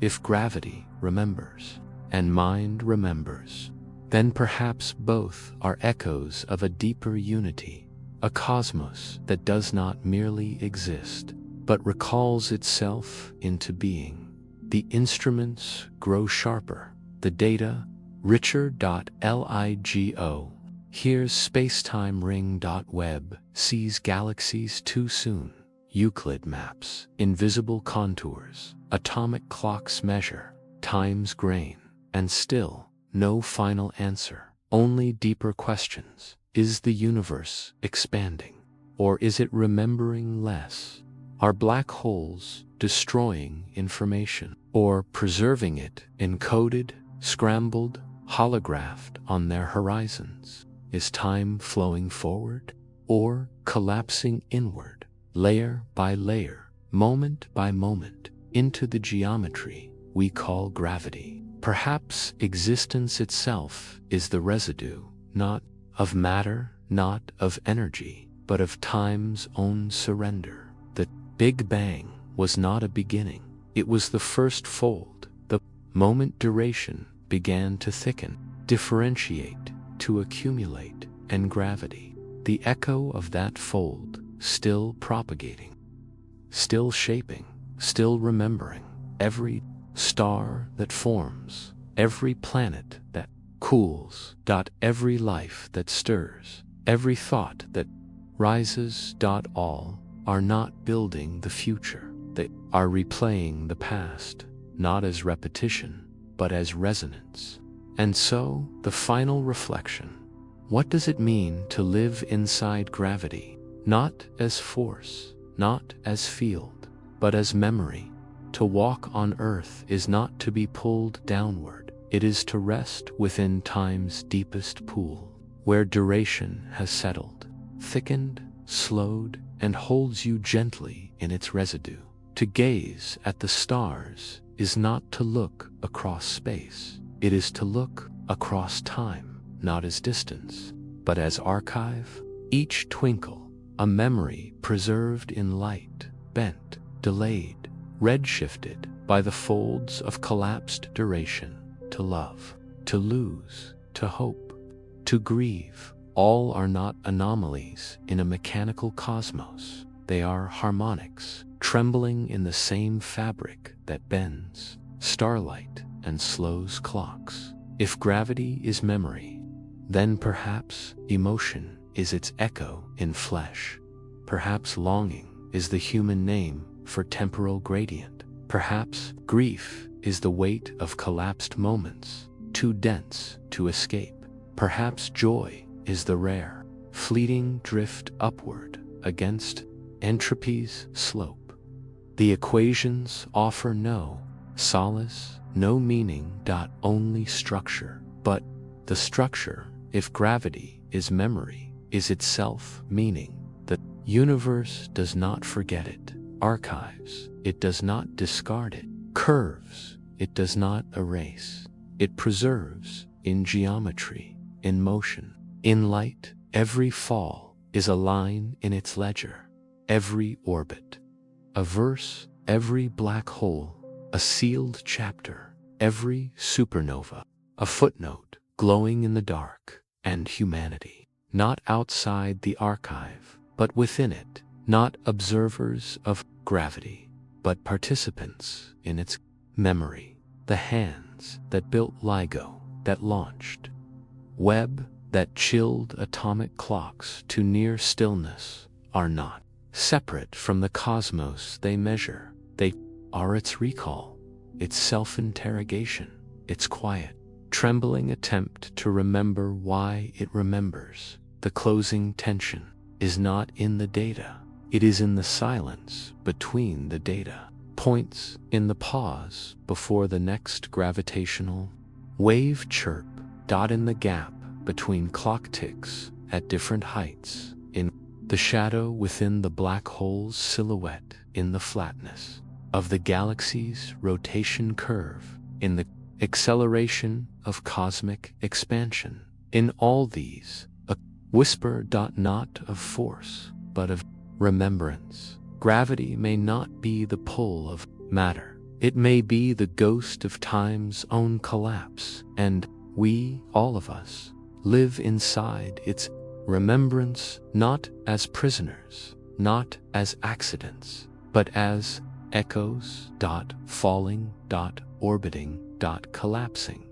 If gravity remembers, and mind remembers, then perhaps both are echoes of a deeper unity, a cosmos that does not merely exist, but recalls itself into being. The instruments grow sharper, the data richer. LIGO. Here's spacetime ring. Web sees galaxies too soon. Euclid maps invisible contours. Atomic clocks measure time's grain, and still no final answer. Only deeper questions. Is the universe expanding, or is it remembering less? Are black holes destroying information, or preserving it encoded, scrambled, holographed on their horizons? Is time flowing forward, or collapsing inward, layer by layer, moment by moment, into the geometry we call gravity? Perhaps existence itself is the residue, not of matter, not of energy, but of time's own surrender. The Big Bang was not a beginning. It was the first fold. The moment duration began to thicken, differentiate, to accumulate, and gravity, the echo of that fold, still propagating, still shaping, still remembering. Every star that forms, every planet that cools, every life that stirs, every thought that rises, all are not building the future. They are replaying the past, not as repetition, but as resonance. And so, the final reflection: what does it mean to live inside gravity? Not as force, not as field, but as memory. To walk on Earth is not to be pulled downward. It is to rest within time's deepest pool, where duration has settled, thickened, slowed, and holds you gently in its residue. To gaze at the stars is not to look across space. It is to look across time, not as distance, but as archive. Each twinkle, a memory preserved in light, bent, delayed, redshifted by the folds of collapsed duration. To love, to lose, to hope, to grieve, all are not anomalies in a mechanical cosmos. They are harmonics, trembling in the same fabric that bends starlight and slows clocks. If gravity is memory, then perhaps emotion is its echo in flesh. Perhaps longing is the human name for temporal gradient. Perhaps grief is the weight of collapsed moments, too dense to escape. Perhaps joy is the rare, fleeting drift upward against entropy's slope. The equations offer no solace, no meaning, only structure. But the structure, if gravity is memory, is itself meaning. The universe does not forget it, archives, it does not discard it, curves, it does not erase. It preserves in geometry, in motion, in light. Every fall is a line in its ledger, every orbit a verse, every black hole a sealed chapter, every supernova a footnote glowing in the dark. And humanity, not outside the archive, but within it, not observers of gravity, but participants in its memory. The hands that built LIGO, that launched Webb, that chilled atomic clocks to near stillness, are not separate from the cosmos they measure. They are its recall, its self-interrogation, its quiet, trembling attempt to remember why it remembers. The closing tension is not in the data. It is in the silence between the data points, in the pause before the next gravitational wave chirp, in the gap between clock ticks at different heights, in the shadow within the black hole's silhouette, in the flatness of the galaxy's rotation curve, in the acceleration of cosmic expansion. In all these, a whisper, not of force, but of remembrance. Gravity may not be the pull of matter. It may be the ghost of time's own collapse, and we, all of us, live inside its remembrance, not as prisoners, not as accidents, but as echoes, falling, orbiting, collapsing,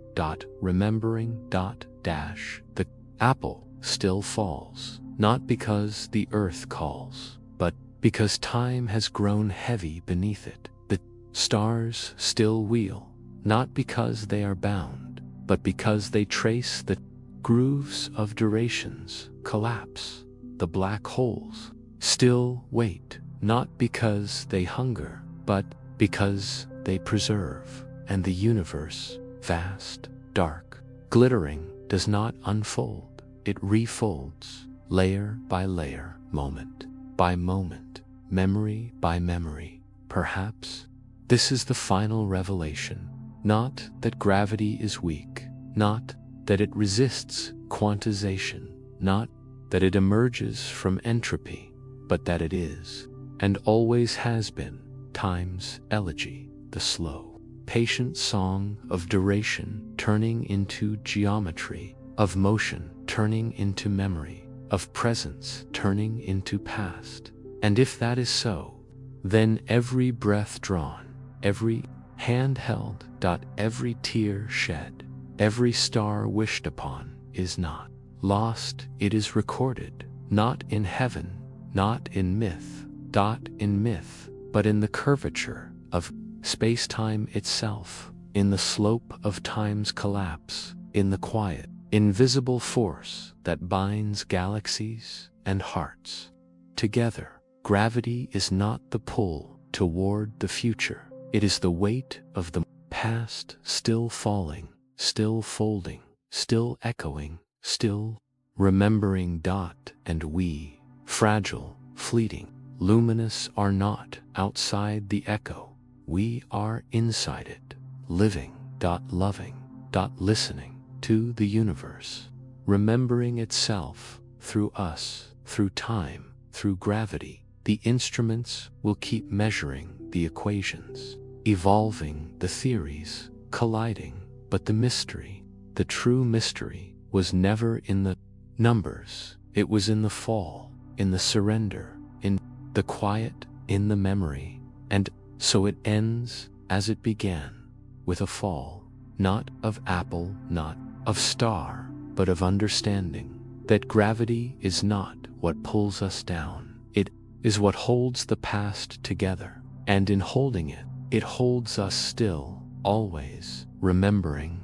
remembering, The apple still falls, not because the earth calls, but because time has grown heavy beneath it. The stars still wheel, not because they are bound, but because they trace the grooves of duration's collapse. The black holes still wait, not because they hunger, but because they preserve, and the universe, vast, dark, glittering, does not unfold, it refolds, layer by layer, moment by moment, memory by memory. Perhaps this is the final revelation, not that gravity is weak, not that it resists quantization, not that it emerges from entropy, but that it is, and always has been, time's elegy, the slow, patient song of duration turning into geometry, of motion turning into memory, of presence turning into past. And if that is so, then every breath drawn, every hand held, every tear shed, every star wished upon is not lost, it is recorded, not in heaven, not in myth, but in the curvature of spacetime itself, in the slope of time's collapse, in the quiet, invisible force that binds galaxies and hearts together. Gravity is not the pull toward the future, it is the weight of the past still falling, still folding, still echoing, still remembering. And we, fragile, fleeting, luminous, are not outside the echo, we are inside it, living, loving, listening to the universe, remembering itself through us, through time, through gravity. The instruments will keep measuring the equations, evolving the theories, colliding, but the mystery, the true mystery, was never in the numbers, it was in the fall, in the surrender, in the quiet, in the memory. And so it ends as it began, with a fall, not of apple, not of star, but of understanding, that gravity is not what pulls us down, it is what holds the past together, and in holding it, it holds us still, always, remembering,